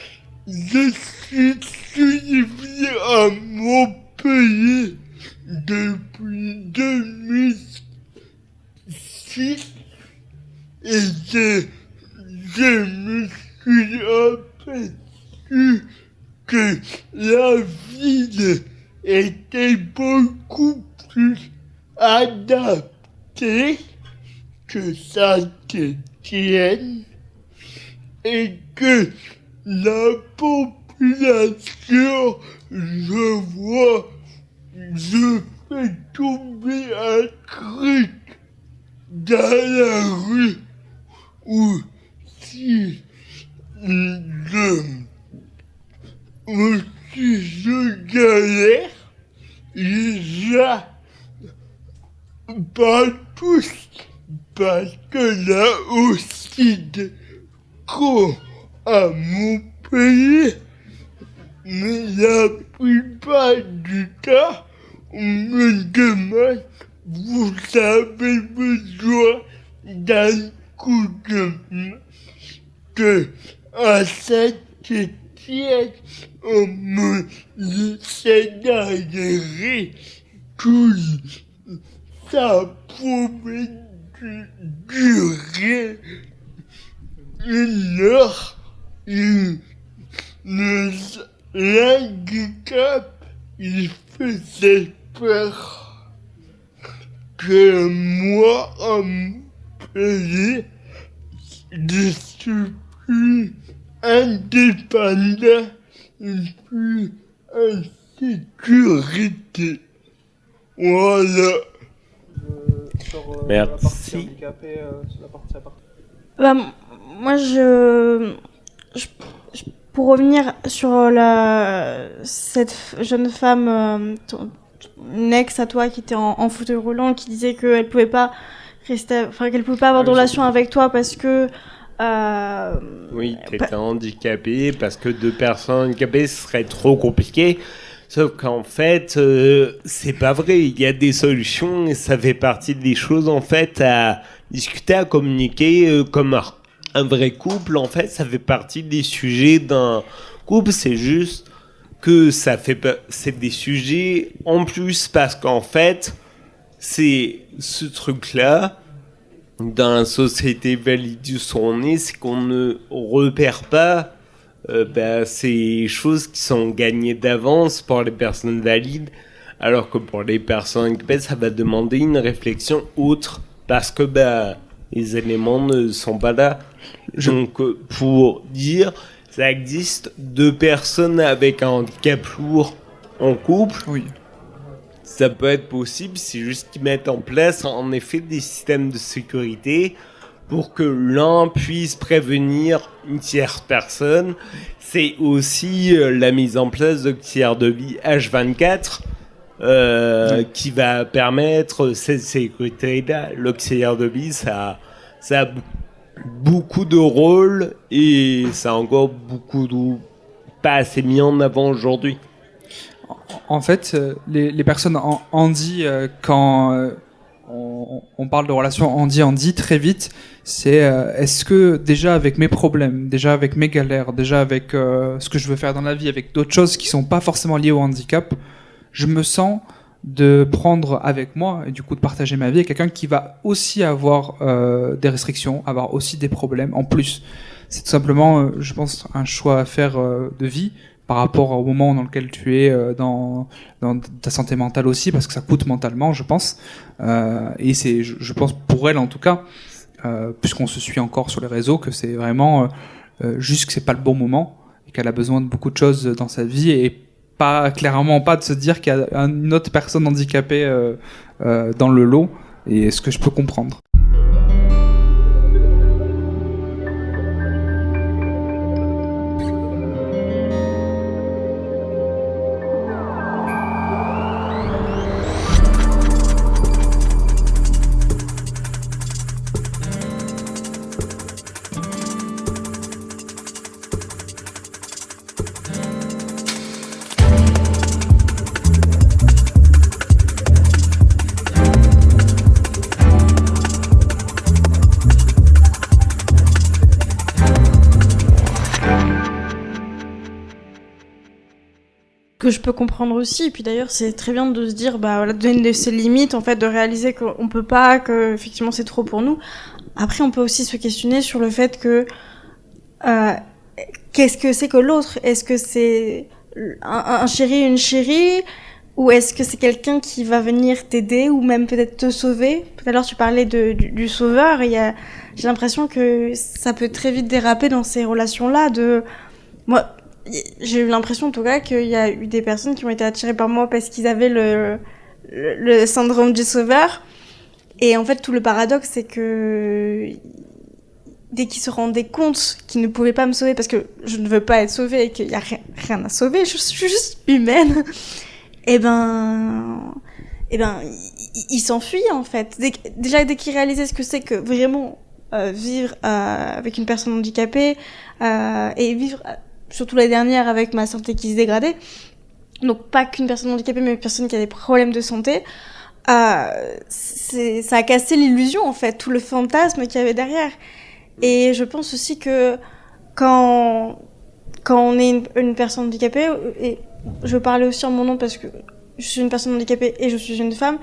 Speaker 1: je suis suivi à Montpellier depuis 2006 et je me suis aperçu que la ville était beaucoup plus adaptée que Saint-Étienne et que la population, je fais tomber un truc dans la rue ou si je galère, déjà, pas tous, parce que là aussi, à Montpellier, mais la plupart du temps, on me demande, vous avez besoin d'un coup de main, que à cette étienne, on me laissait d'aérer tout. Ça pouvait durer une heure. L'handicap, il faisait peur que moi, à Montpellier, je suis plus indépendant et plus en sécurité. Voilà.
Speaker 3: Merci.
Speaker 4: Bah, moi, pour revenir sur cette jeune femme, ton ex à toi qui était en fauteuil roulant, qui disait qu'elle pouvait pas qu'elle pouvait pas avoir de relation avec toi parce que
Speaker 3: oui, t'étais handicapé parce que deux personnes handicapées ce serait trop compliqué. Sauf qu'en fait, c'est pas vrai. Il y a des solutions et ça fait partie des choses en fait à discuter, à communiquer comme un vrai couple. En fait, ça fait partie des sujets d'un couple. C'est juste que c'est des sujets en plus parce qu'en fait, c'est ce truc-là dans la société valide où on est, c'est qu'on ne repère pas ces choses qui sont gagnées d'avance pour les personnes valides, alors que pour les personnes handicapées, ça va demander une réflexion autre parce que les éléments ne sont pas là. Donc, pour dire, ça existe deux personnes avec un handicap lourd en couple.
Speaker 5: Oui.
Speaker 3: Ça peut être possible, c'est juste qu'ils mettent en place en effet des systèmes de sécurité pour que l'un puisse prévenir une tierce personne. C'est aussi la mise en place d'auxiliaires de vie H24 qui va permettre cette sécurité-là. L'auxiliaire de vie, ça a beaucoup de rôles et ça a encore pas assez mis en avant aujourd'hui.
Speaker 5: En fait, les personnes handi, quand on parle de relation handi très vite, c'est est-ce que déjà avec mes problèmes, déjà avec mes galères, déjà avec ce que je veux faire dans la vie, avec d'autres choses qui sont pas forcément liées au handicap, je me sens de prendre avec moi et du coup de partager ma vie avec quelqu'un qui va aussi avoir des restrictions, avoir aussi des problèmes en plus. C'est tout simplement, je pense, un choix à faire de vie par rapport au moment dans lequel tu es dans ta santé mentale aussi, parce que ça coûte mentalement, je pense. Et c'est, je pense pour elle en tout cas, puisqu'on se suit encore sur les réseaux, que c'est vraiment juste que c'est pas le bon moment et qu'elle a besoin de beaucoup de choses dans sa vie et clairement pas de se dire qu'il y a une autre personne handicapée dans le lot, et ce que je peux comprendre.
Speaker 4: Que je peux comprendre aussi, et puis d'ailleurs c'est très bien de se dire bah voilà, de donner ses limites, en fait, de réaliser qu'on peut pas, que effectivement c'est trop pour nous. Après on peut aussi se questionner sur le fait que qu'est-ce que c'est que l'autre? Est-ce que c'est un chéri, une chérie, ou est-ce que c'est quelqu'un qui va venir t'aider ou même peut-être te sauver? Tout à l'heure tu parlais du sauveur, et j'ai l'impression que ça peut très vite déraper dans ces relations-là. Moi, j'ai eu l'impression en tout cas qu'il y a eu des personnes qui ont été attirées par moi parce qu'ils avaient le syndrome du sauveur. Et en fait, tout le paradoxe, c'est que dès qu'ils se rendaient compte qu'ils ne pouvaient pas me sauver parce que je ne veux pas être sauvée et qu'il n'y a rien à sauver, je suis juste humaine, et ben, ils s'enfuient en fait. Déjà, dès qu'ils réalisaient ce que c'est que vraiment vivre avec une personne handicapée et vivre... surtout la dernière avec ma santé qui se dégradait, donc pas qu'une personne handicapée mais une personne qui a des problèmes de santé, ça a cassé l'illusion en fait, tout le fantasme qu'il y avait derrière. Et je pense aussi que quand on est une personne handicapée, et je parlais aussi en mon nom parce que je suis une personne handicapée et je suis une femme,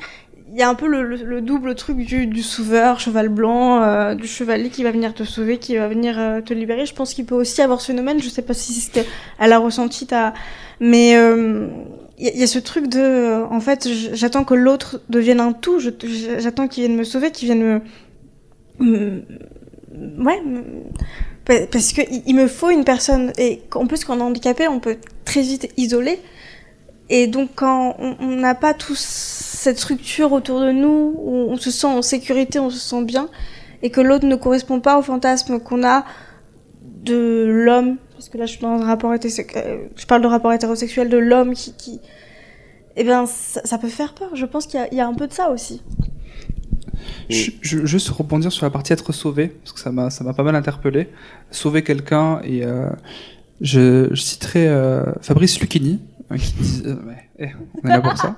Speaker 4: il y a un peu le double truc du sauveur, cheval blanc, du chevalier qui va venir te sauver, qui va venir te libérer. Je pense qu'il peut aussi avoir ce phénomène, je sais pas si c'est ce qu'elle a ressenti, mais il y a ce truc de, en fait, j'attends que l'autre devienne un tout, j'attends qu'il vienne me sauver, qu'il vienne parce que il me faut une personne, et en plus quand on est handicapé, on peut très vite isoler. Et donc quand on n'a pas tous cette structure autour de nous, où on se sent en sécurité, on se sent bien, et que l'autre ne correspond pas au fantasme qu'on a de l'homme, parce que là je suis dans un rapport je parle de rapport hétérosexuel, de l'homme qui eh ben ça peut faire peur. Je pense qu'il y a un peu de ça aussi.
Speaker 5: Je juste rebondir sur la partie être sauvé, parce que ça m'a pas mal interpellé. Sauver quelqu'un, et je citerai Fabrice Lucchini, qui disait, on est là pour ça,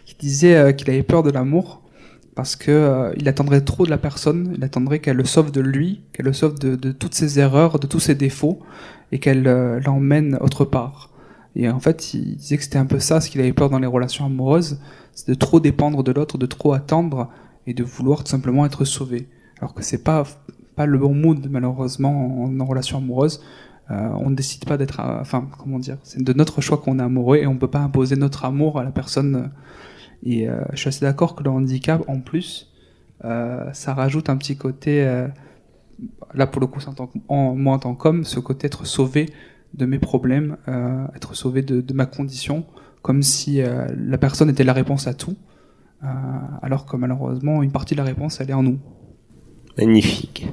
Speaker 5: qui disait qu'il avait peur de l'amour parce que il attendrait trop de la personne, il attendrait qu'elle le sauve de lui, qu'elle le sauve de toutes ses erreurs, de tous ses défauts, et qu'elle l'emmène autre part. Et en fait, il disait que c'était un peu ça, ce qu'il avait peur dans les relations amoureuses, c'est de trop dépendre de l'autre, de trop attendre, et de vouloir tout simplement être sauvé. Alors que c'est pas le bon mood, malheureusement, en relation amoureuse. On ne décide pas d'être, c'est de notre choix qu'on est amoureux, et on peut pas imposer notre amour à la personne. Et je suis assez d'accord que le handicap, en plus, ça rajoute un petit côté, là pour le coup, moi en tant qu'homme, ce côté être sauvé de mes problèmes, être sauvé de ma condition, comme si la personne était la réponse à tout, alors que malheureusement, une partie de la réponse, elle est en nous.
Speaker 3: Magnifique.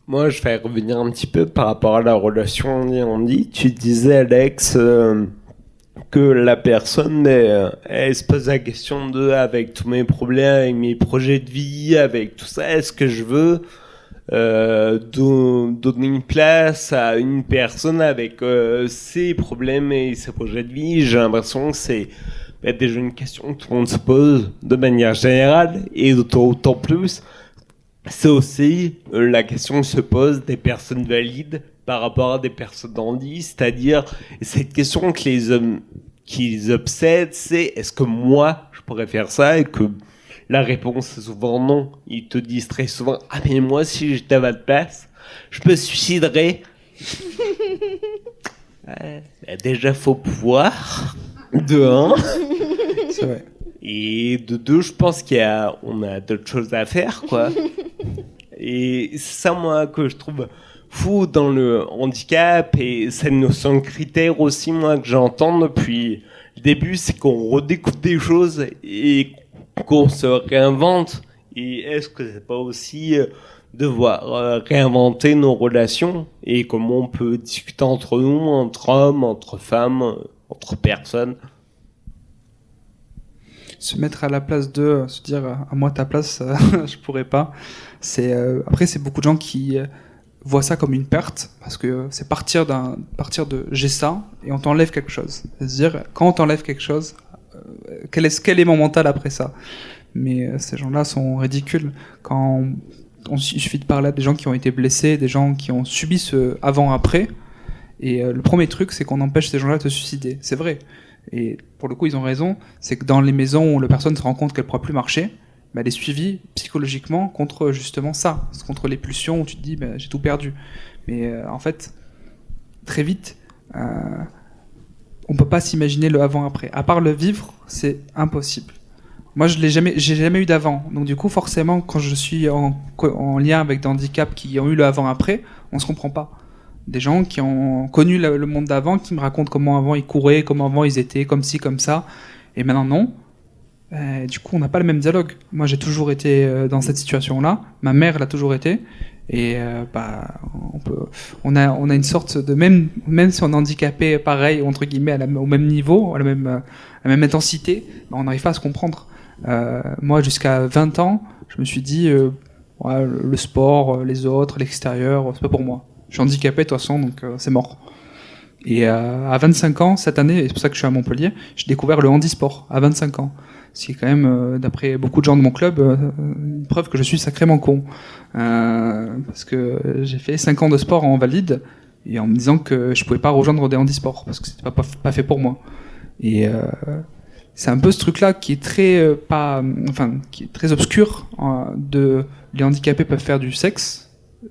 Speaker 3: Moi, je vais revenir un petit peu par rapport à la relation handi-handi. Tu disais, Alex, que la personne, elle se pose la question de, avec tous mes problèmes, avec mes projets de vie, avec tout ça, est-ce que je veux donner une place à une personne avec ses problèmes et ses projets de vie? J'ai l'impression que c'est déjà une question que tout le monde se pose de manière générale, et d'autant plus, c'est aussi la question que se pose des personnes valides par rapport à des personnes handi, c'est-à-dire cette question que les hommes qu'ils obsèdent, c'est est-ce que moi, je pourrais faire ça, et que la réponse est souvent non. Ils te disent très souvent « Ah mais moi, si j'étais à votre place, je me suiciderais. » Ouais, bah déjà, faut pouvoir, de un.
Speaker 5: C'est vrai.
Speaker 3: Et de deux, je pense on a d'autres choses à faire, quoi. Et c'est ça, moi, que je trouve fou dans le handicap, et cette notion de critère aussi, moi, que j'entends depuis le début, c'est qu'on redécouvre des choses et qu'on se réinvente. Et est-ce que c'est pas aussi devoir réinventer nos relations et comment on peut discuter entre nous, entre hommes, entre femmes, entre personnes?
Speaker 5: Se mettre à la place d'eux, se dire à moi ta place, je pourrais pas. Après c'est beaucoup de gens qui voient ça comme une perte parce que c'est partir de j'ai ça et on t'enlève quelque chose. C'est-à-dire quand on t'enlève quelque chose, quel est mon mental après ça? Mais ces gens-là sont ridicules. Il suffit de parler à des gens qui ont été blessés, des gens qui ont subi ce avant-après. Et le premier truc, c'est qu'on empêche ces gens-là de se suicider. C'est vrai. Et pour le coup, ils ont raison. C'est que dans les maisons où la personne se rend compte qu'elle ne pourra plus marcher, bah, elle est suivie psychologiquement contre justement ça. Contre les pulsions où tu te dis bah, j'ai tout perdu. Mais en fait, très vite, on ne peut pas s'imaginer le avant-après. À part le vivre, c'est impossible. Moi, j'ai jamais eu d'avant. Donc du coup, forcément, quand je suis en lien avec des handicaps qui ont eu le avant-après, on se comprend pas. Des gens qui ont connu le monde d'avant, qui me racontent comment avant ils couraient, comment avant ils étaient, comme ci, comme ça. Et maintenant, non. Du coup, on n'a pas le même dialogue. Moi, j'ai toujours été dans cette situation-là. Ma mère l'a toujours été. Et on a une sorte de même si on est handicapé, pareil, entre guillemets, au même niveau, à la même intensité, on n'arrive pas à se comprendre. Moi, jusqu'à 20 ans, je me suis dit, ouais, le sport, les autres, l'extérieur, c'est pas pour moi. Je suis handicapé de toute façon, donc c'est mort. Et à 25 ans, cette année, et c'est pour ça que je suis à Montpellier, j'ai découvert le handisport à 25 ans. C'est quand même, d'après beaucoup de gens de mon club, une preuve que je suis sacrément con. Parce que j'ai fait 5 ans de sport en valide, et en me disant que je pouvais pas rejoindre des handisports, parce que c'était pas fait pour moi. Et c'est un peu ce truc-là qui est qui est très obscur. Les handicapés peuvent faire du sexe,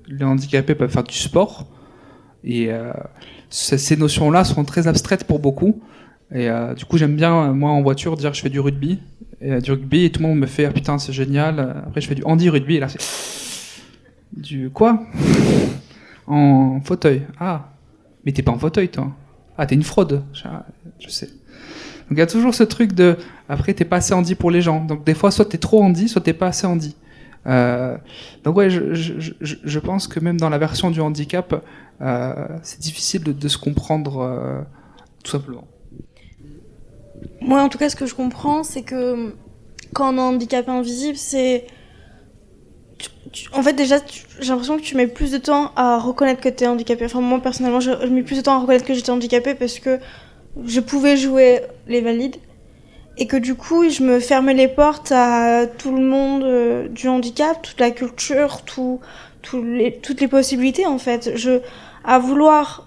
Speaker 5: les handicapés peuvent faire du sport, et ces notions-là sont très abstraites pour beaucoup. Et du coup, j'aime bien, moi, en voiture, dire je fais du rugby, et tout le monde me fait ah putain c'est génial. Après, je fais du handi-rugby, et là c'est du quoi? En fauteuil. Ah, mais t'es pas en fauteuil, toi. Ah, t'es une fraude. Je sais. Donc il y a toujours ce truc de après t'es pas assez handi pour les gens. Donc des fois soit t'es trop handi, soit t'es pas assez handi. Donc ouais, je pense que même dans la version du handicap, c'est difficile de se comprendre tout simplement.
Speaker 4: Moi, en tout cas, ce que je comprends, c'est que quand on est handicapé invisible, c'est... En fait, déjà, j'ai l'impression que tu mets plus de temps à reconnaître que t'es handicapé. Enfin, moi, personnellement, je mets plus de temps à reconnaître que j'étais handicapée parce que je pouvais jouer les valides et que du coup, je me fermais les portes à tout le monde du handicap, toute la culture, toutes les possibilités, en fait. À vouloir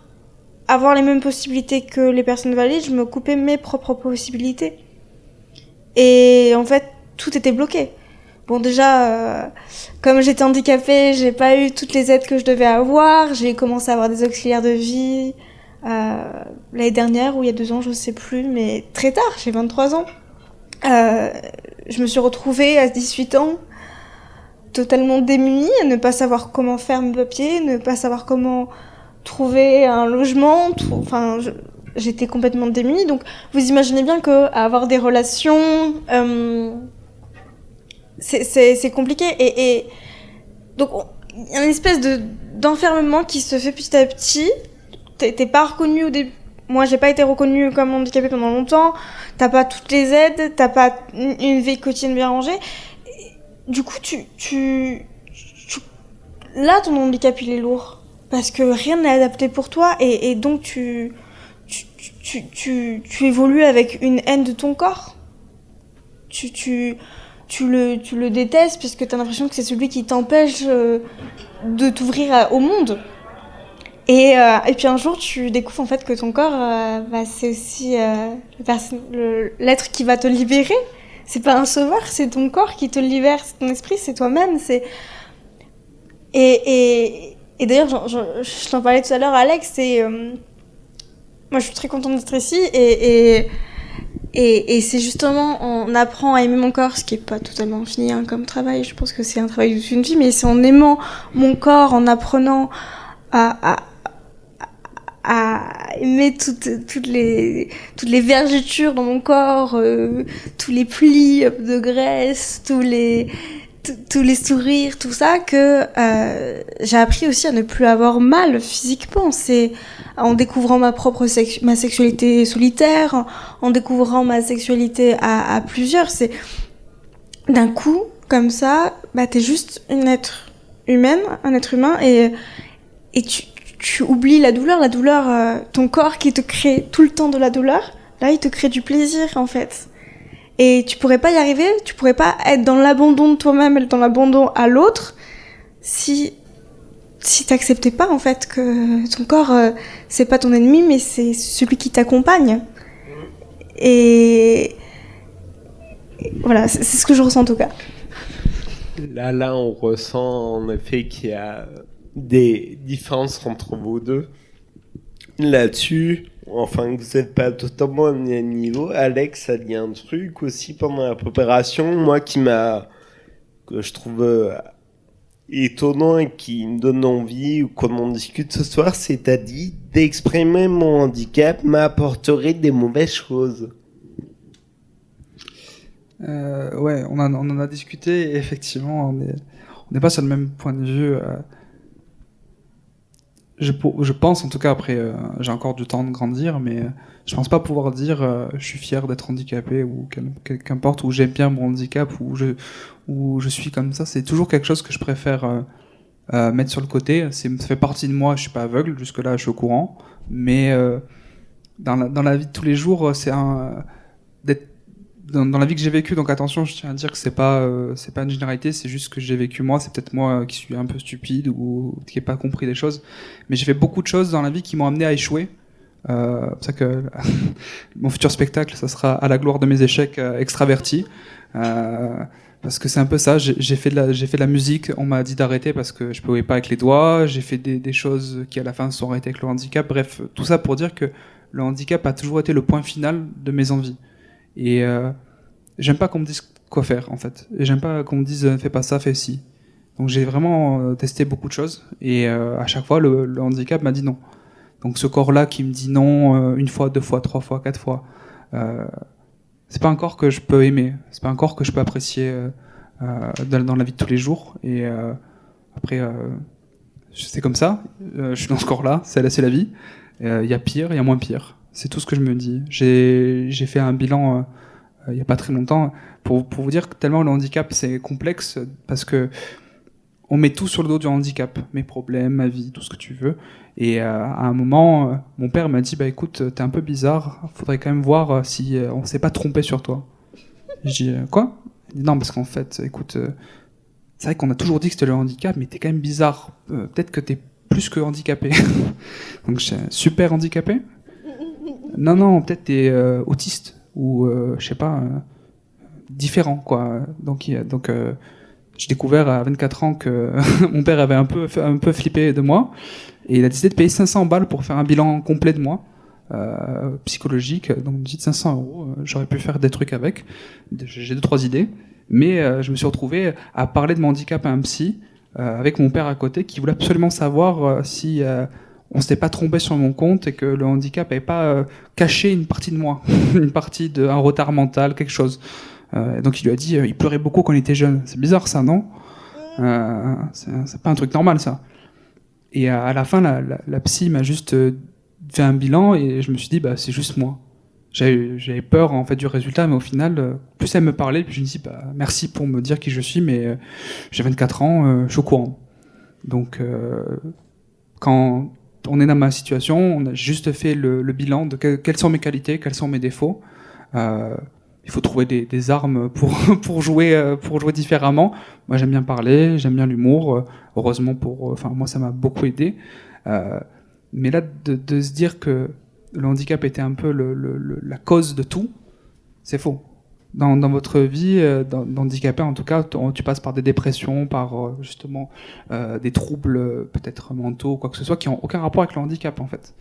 Speaker 4: avoir les mêmes possibilités que les personnes valides, je me coupais mes propres possibilités. Et en fait, tout était bloqué. Bon, déjà, comme j'étais handicapée, j'ai pas eu toutes les aides que je devais avoir. J'ai commencé à avoir des auxiliaires de vie l'année dernière, ou il y a 2 ans, je sais plus, mais très tard, j'ai 23 ans. Je me suis retrouvée à 18 ans, totalement démunie, à ne pas savoir comment faire mes papiers, ne pas savoir comment trouver un logement, j'étais complètement démunie. Donc vous imaginez bien que avoir des relations, c'est compliqué. Et donc il y a une espèce d'enfermement qui se fait petit à petit. T'es pas reconnu au début. Moi, j'ai pas été reconnue comme handicapée pendant longtemps. T'as pas toutes les aides, t'as pas une vie quotidienne bien rangée. Du coup, là, ton handicap, il est lourd. Parce que rien n'est adapté pour toi, et donc tu évolues avec une haine de ton corps. Tu le détestes parce que t'as l'impression que c'est celui qui t'empêche de t'ouvrir au monde. Et puis un jour, tu découvres en fait que ton corps, c'est aussi l'être qui va te libérer. C'est pas un sauveur, c'est ton corps qui te libère, c'est ton esprit, c'est toi-même. Et d'ailleurs, je t'en parlais tout à l'heure, Alex. Moi, je suis très contente d'être ici. Et c'est justement, on apprend à aimer mon corps, ce qui est pas totalement fini comme travail. Je pense que c'est un travail toute une vie, mais c'est en aimant mon corps, en apprenant à aimer toutes les vergetures dans mon corps, tous les plis de graisse, tous les sourires, tout ça, que j'ai appris aussi à ne plus avoir mal physiquement. C'est en découvrant ma sexualité solitaire, en découvrant ma sexualité à plusieurs. C'est d'un coup, comme ça, t'es juste un être humain, et tu oublies la douleur, ton corps qui te crée tout le temps de la douleur, là, il te crée du plaisir, en fait. Et tu pourrais pas y arriver, tu pourrais pas être dans l'abandon de toi-même et dans l'abandon à l'autre si t'acceptais pas, en fait, que ton corps, c'est pas ton ennemi, mais c'est celui qui t'accompagne. Et voilà, c'est ce que je ressens en tout cas.
Speaker 3: Là, on ressent en effet qu'il y a des différences entre vous deux. Là-dessus, enfin, vous n'êtes pas totalement au même niveau. Alex a dit un truc aussi pendant la préparation, moi, que je trouve étonnant et qui me donne envie, qu'on en discute ce soir, c'est-à-dire d'exprimer mon handicap m'apporterait des mauvaises choses.
Speaker 5: Ouais, on en a discuté et effectivement, on n'est pas sur le même point de vue. Je pense, en tout cas, après, j'ai encore du temps de grandir, mais je pense pas pouvoir dire je suis fier d'être handicapé ou qu'importe, ou j'aime bien mon handicap, ou je suis comme ça. C'est toujours quelque chose que je préfère mettre sur le côté. Ça fait partie de moi, je suis pas aveugle, jusque-là je suis au courant, mais dans la vie de tous les jours, dans la vie que j'ai vécue, donc attention, je tiens à dire que c'est pas une généralité, c'est juste que j'ai vécu moi, c'est peut-être moi qui suis un peu stupide ou qui n'ai pas compris les choses, mais j'ai fait beaucoup de choses dans la vie qui m'ont amené à échouer. C'est pour ça que mon futur spectacle, ça sera à la gloire de mes échecs extravertis, parce que c'est un peu ça. J'ai fait de la musique, on m'a dit d'arrêter parce que je pouvais pas avec les doigts. J'ai fait des choses qui à la fin se sont arrêtées avec le handicap. Bref, tout ça pour dire que le handicap a toujours été le point final de mes envies. Et j'aime pas qu'on me dise quoi faire, en fait. Et j'aime pas qu'on me dise fais pas ça, fais ci. Donc j'ai vraiment testé beaucoup de choses. Et à chaque fois, le handicap m'a dit non. Donc ce corps-là qui me dit non une fois, deux fois, trois fois, quatre fois, c'est pas un corps que je peux aimer. C'est pas un corps que je peux apprécier dans la vie de tous les jours. Et après, c'est comme ça. Je suis dans ce corps-là, c'est la vie. Il y a pire, il y a moins pire. C'est tout ce que je me dis. J'ai fait un bilan il y a pas très longtemps pour vous dire que tellement le handicap c'est complexe parce que on met tout sur le dos du handicap, mes problèmes, ma vie, tout ce que tu veux. Et à un moment, mon père m'a dit écoute, t'es un peu bizarre, faudrait quand même voir si on s'est pas trompé sur toi. Je dis quoi? Il dit non parce qu'en fait, écoute, c'est vrai qu'on a toujours dit que c'était le handicap, mais t'es quand même bizarre. Peut-être que t'es plus que handicapé. Donc je suis super handicapé. Non, peut-être t'es autiste ou je sais pas, différent quoi. Donc j'ai découvert à 24 ans que mon père avait un peu flippé de moi et il a décidé de payer 500 balles pour faire un bilan complet de moi psychologique. Donc je me dis 500 €, j'aurais pu faire des trucs avec. J'ai 2-3 idées, mais je me suis retrouvé à parler de mon handicap à un psy avec mon père à côté qui voulait absolument savoir si on s'était pas trompé sur mon compte et que le handicap avait pas caché une partie de moi, une partie d'un retard mental, quelque chose. Donc il lui a dit, il pleurait beaucoup quand il était jeune. C'est bizarre ça, non? C'est pas un truc normal ça. Et à la fin, la psy m'a juste fait un bilan et je me suis dit, c'est juste moi. J'avais peur en fait du résultat, mais au final, plus elle me parlait, plus je me dis, merci pour me dire qui je suis, mais j'ai 24 ans, je suis au courant. Donc quand on est dans ma situation, on a juste fait le bilan de quelles sont mes qualités, quels sont mes défauts. Il faut trouver des armes pour jouer différemment. Moi, j'aime bien parler, j'aime bien l'humour. Heureusement moi, ça m'a beaucoup aidé. Mais là, de se dire que le handicap était un peu la cause de tout, c'est faux. Dans votre vie d'handicapé, en tout cas, tu passes par des dépressions, par justement des troubles peut-être mentaux, quoi que ce soit, qui n'ont aucun rapport avec le handicap, en fait.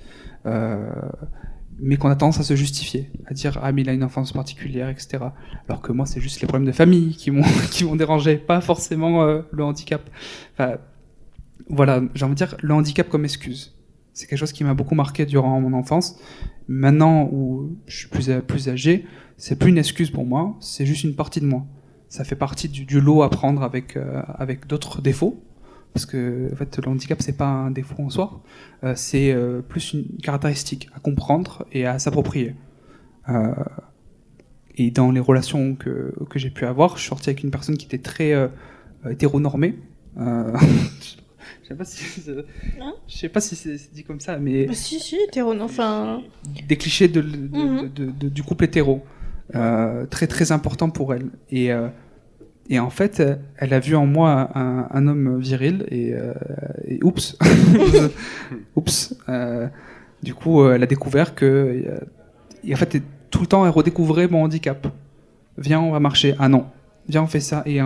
Speaker 5: Mais qu'on a tendance à se justifier, à dire « Ah, mais il a une enfance particulière, etc. » Alors que moi, c'est juste les problèmes de famille qui m'ont dérangé, pas forcément le handicap. Enfin, voilà, j'ai envie de dire le handicap comme excuse. C'est quelque chose qui m'a beaucoup marqué durant mon enfance. Maintenant où je suis plus âgé, c'est plus une excuse pour moi, c'est juste une partie de moi. Ça fait partie du lot à prendre avec d'autres défauts. Parce que en fait, le handicap, c'est pas un défaut en soi, c'est plus une caractéristique à comprendre et à s'approprier. Et dans les relations que j'ai pu avoir, je suis sorti avec une personne qui était très hétéronormée. Je sais pas si c'est dit comme ça, mais
Speaker 4: Si, hétéro, enfin...
Speaker 5: des clichés du couple hétéro, très très important pour elle. Et en fait, elle a vu en moi un homme viril et oups, oups. Du coup, elle a découvert que, et en fait, tout le temps, elle redécouvrait mon handicap. Viens, on va marcher. Ah non, viens, on fait ça. Et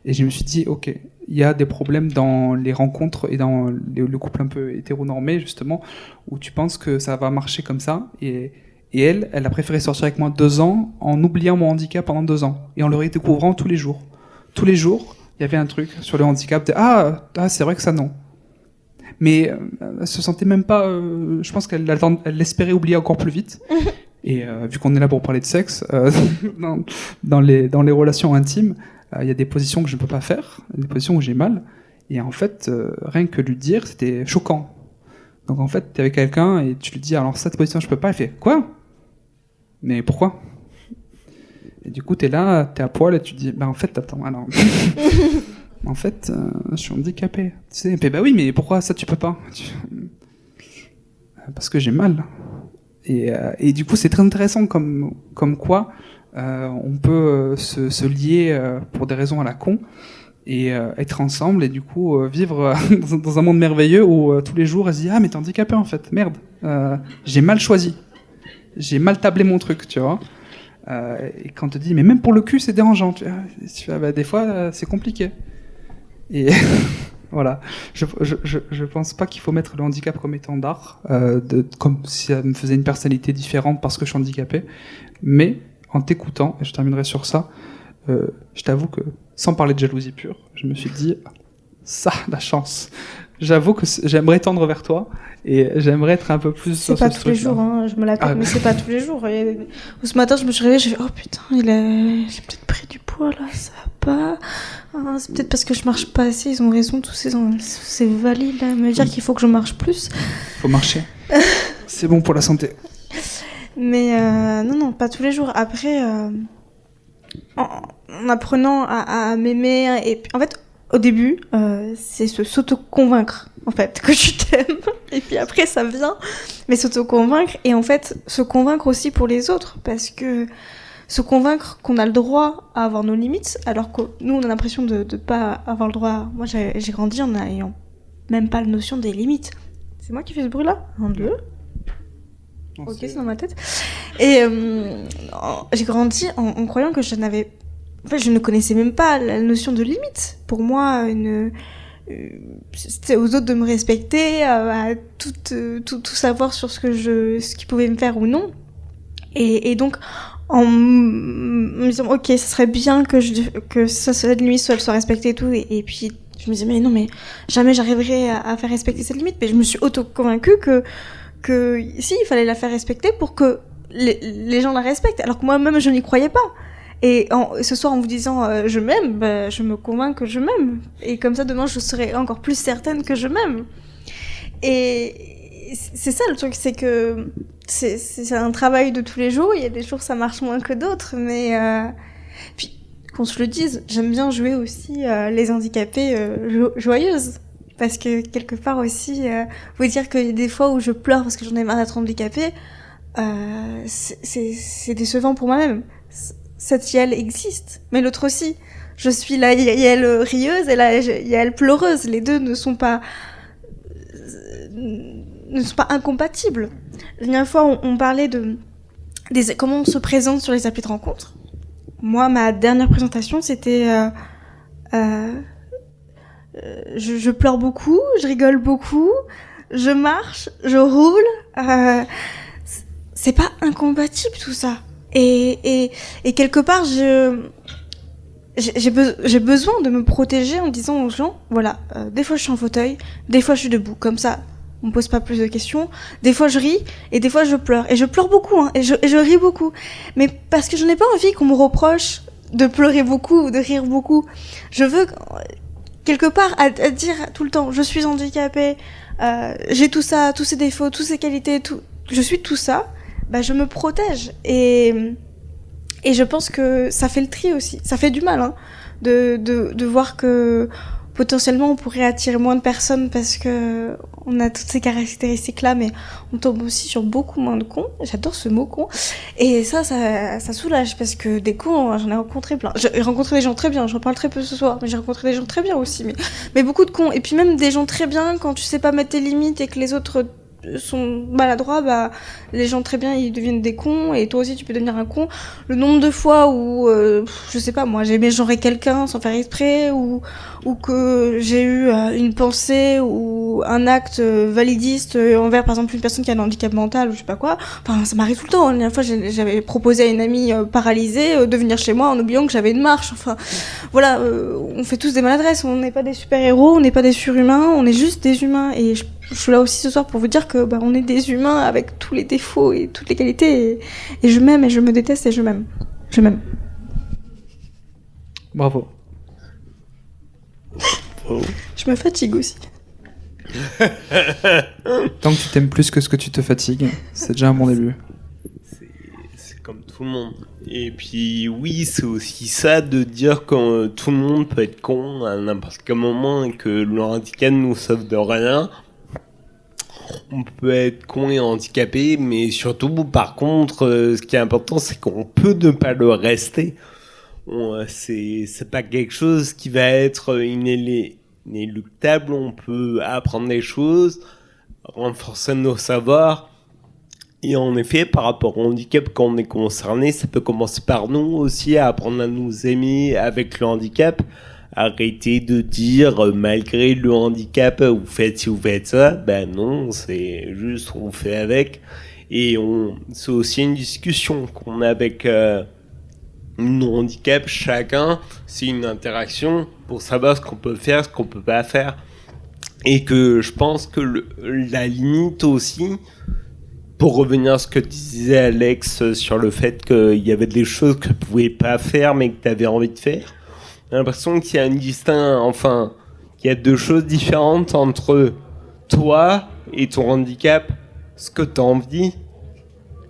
Speaker 5: je me suis dit, ok, il y a des problèmes dans les rencontres et dans le couple un peu hétéronormé, justement, où tu penses que ça va marcher comme ça. Et elle a préféré sortir avec moi 2 ans en oubliant mon handicap pendant 2 ans et en le redécouvrant tous les jours. Tous les jours, il y avait un truc sur le handicap de ah c'est vrai que ça non. Mais elle se sentait même pas. Je pense qu'elle l'espérait oublier encore plus vite. Et vu qu'on est là pour parler de sexe, dans les relations intimes, il y a des positions que je ne peux pas faire, des positions où j'ai mal. Et en fait, rien que lui dire, c'était choquant. Donc en fait, tu es avec quelqu'un et tu lui dis alors cette position je peux pas. Elle fait quoi? Mais pourquoi? Et du coup, t'es là, t'es à poil et tu dis, bah en fait, attends, alors, en fait, je suis handicapé. Tu sais, bah oui, mais pourquoi ça tu peux pas? Parce que j'ai mal. Et du coup, c'est très intéressant comme quoi on peut se lier pour des raisons à la con et être ensemble et du coup vivre dans un monde merveilleux où tous les jours, elle se dit, ah mais t'es handicapé en fait, merde, j'ai mal choisi, j'ai mal tablé mon truc, tu vois. Et quand on te dit mais même pour le cul c'est dérangeant, tu vois, bah, des fois c'est compliqué et voilà, je pense pas qu'il faut mettre le handicap comme étendard comme si ça me faisait une personnalité différente parce que je suis handicapé, mais en t'écoutant, et je terminerai sur ça, je t'avoue que sans parler de jalousie pure, je me suis dit ça, la chance. J'avoue que j'aimerais tendre vers toi et j'aimerais être un peu plus.
Speaker 4: C'est pas tous les jours, hein, je me la pète, mais c'est pas tous les jours. Et ce matin, je me suis réveillée, j'ai fait oh putain, j'ai peut-être pris du poids là, ça va pas. Ah, c'est peut-être parce que je marche pas assez, ils ont raison, tous ces valides là, me dire qu'il faut que je marche plus.
Speaker 5: Faut marcher. C'est bon pour la santé.
Speaker 4: Mais non, pas tous les jours. Après, en apprenant à m'aimer, et puis, en fait, au début, c'est s'auto-convaincre, en fait, que tu t'aimes. Et puis après, ça vient. Mais s'auto-convaincre, et en fait, se convaincre aussi pour les autres. Parce que se convaincre qu'on a le droit à avoir nos limites, alors que nous, on a l'impression de pas avoir le droit. Moi, j'ai grandi en n'ayant même pas la notion des limites. C'est moi qui fais ce bruit-là? 1, 2. Ok, c'est dans ma tête. Et j'ai grandi en croyant que je n'avais... En fait, je ne connaissais même pas la notion de limite. Pour moi, c'était aux autres de me respecter, à tout savoir sur ce qu'ils pouvaient me faire ou non. Et donc, en me disant, ok, ça serait bien que cette limite soit respectée et tout. Et puis, je me disais, mais non, mais jamais j'arriverai à faire respecter cette limite. Mais je me suis auto-convaincue que si, il fallait la faire respecter pour que les gens la respectent. Alors que moi-même, je n'y croyais pas. Et ce soir, en vous disant je m'aime, bah, je me convainc que je m'aime. Et comme ça, demain, je serai encore plus certaine que je m'aime. Et c'est ça le truc, c'est que c'est un travail de tous les jours. Il y a des jours, ça marche moins que d'autres. Mais puis, qu'on se le dise, j'aime bien jouer aussi les handicapées joyeuses. Parce que quelque part aussi, vous dire qu'il y a des fois où je pleure parce que j'en ai marre d'être handicapée, c'est décevant pour moi-même. Cette Yael existe, mais l'autre aussi. Je suis la Yael rieuse et la Yael pleureuse. Les deux ne sont pas ne sont pas incompatibles. La dernière fois, on parlait de comment on se présente sur les applis de rencontre. Moi, ma dernière présentation, c'était je pleure beaucoup, je rigole beaucoup, je marche, je roule. C'est pas incompatible tout ça. Et quelque part, j'ai besoin de me protéger en disant aux gens, voilà, des fois je suis en fauteuil, des fois je suis debout, comme ça, on me pose pas plus de questions. Des fois je ris et des fois je pleure. Et je pleure beaucoup, hein, et je ris beaucoup. Mais parce que je n'ai pas envie qu'on me reproche de pleurer beaucoup ou de rire beaucoup. Je veux, quelque part, à dire tout le temps, je suis handicapée, j'ai tout ça, tous ces défauts, toutes ces qualités, je suis tout ça, bah je me protège. Et je pense que ça fait le tri aussi. Ça fait du mal, hein, de voir que potentiellement on pourrait attirer moins de personnes parce que on a toutes ces caractéristiques-là, mais on tombe aussi sur beaucoup moins de cons. J'adore ce mot con. Et ça soulage parce que des cons, j'en ai rencontré plein. J'ai rencontré des gens très bien, j'en parle très peu ce soir, mais j'ai rencontré des gens très bien aussi, mais beaucoup de cons. Et puis même des gens très bien, quand tu sais pas mettre tes limites et que les autres sont maladroits, bah les gens très bien ils deviennent des cons et toi aussi tu peux devenir un con. Le nombre de fois où je sais pas moi, j'ai mégenré quelqu'un sans faire exprès ou que j'ai eu une pensée ou un acte validiste envers par exemple une personne qui a un handicap mental ou je sais pas quoi, enfin ça m'arrive tout le temps. La dernière fois j'avais proposé à une amie paralysée de venir chez moi en oubliant que j'avais une marche. Enfin voilà, on fait tous des maladresses, on n'est pas des super-héros, on n'est pas des surhumains, on est juste des humains. Et je suis là aussi ce soir pour vous dire que bah, on est des humains avec tous les défauts et toutes les qualités et je m'aime et je me déteste et je m'aime. Je m'aime.
Speaker 5: Bravo.
Speaker 3: Oh.
Speaker 4: Je me fatigue aussi.
Speaker 5: Tant que tu t'aimes plus que ce que tu te fatigues, c'est déjà un bon début.
Speaker 3: C'est comme tout le monde. Et puis oui, c'est aussi ça de dire que tout le monde peut être con à n'importe quel moment et que le handicap nous sauve de rien. On peut être con et handicapé, mais surtout, par contre, ce qui est important, c'est qu'on peut ne pas le rester. C'est pas quelque chose qui va être inéluctable. On peut apprendre des choses, renforcer nos savoirs. Et en effet, par rapport au handicap, quand on est concerné, ça peut commencer par nous aussi à apprendre à nous aimer avec le handicap. Arrêtez de dire malgré le handicap vous faites ci, vous faites ça. Ben non, c'est juste on fait avec. Et c'est aussi une discussion qu'on a avec nos handicaps. Chacun, c'est une interaction pour savoir ce qu'on peut faire, ce qu'on peut pas faire. Et que je pense que la limite aussi, pour revenir à ce que disait Alex sur le fait qu'il y avait des choses que tu pouvais pas faire mais que tu avais envie de faire. J'ai l'impression qu'il y a qu'il y a deux choses différentes entre toi et ton handicap, ce que tu as envie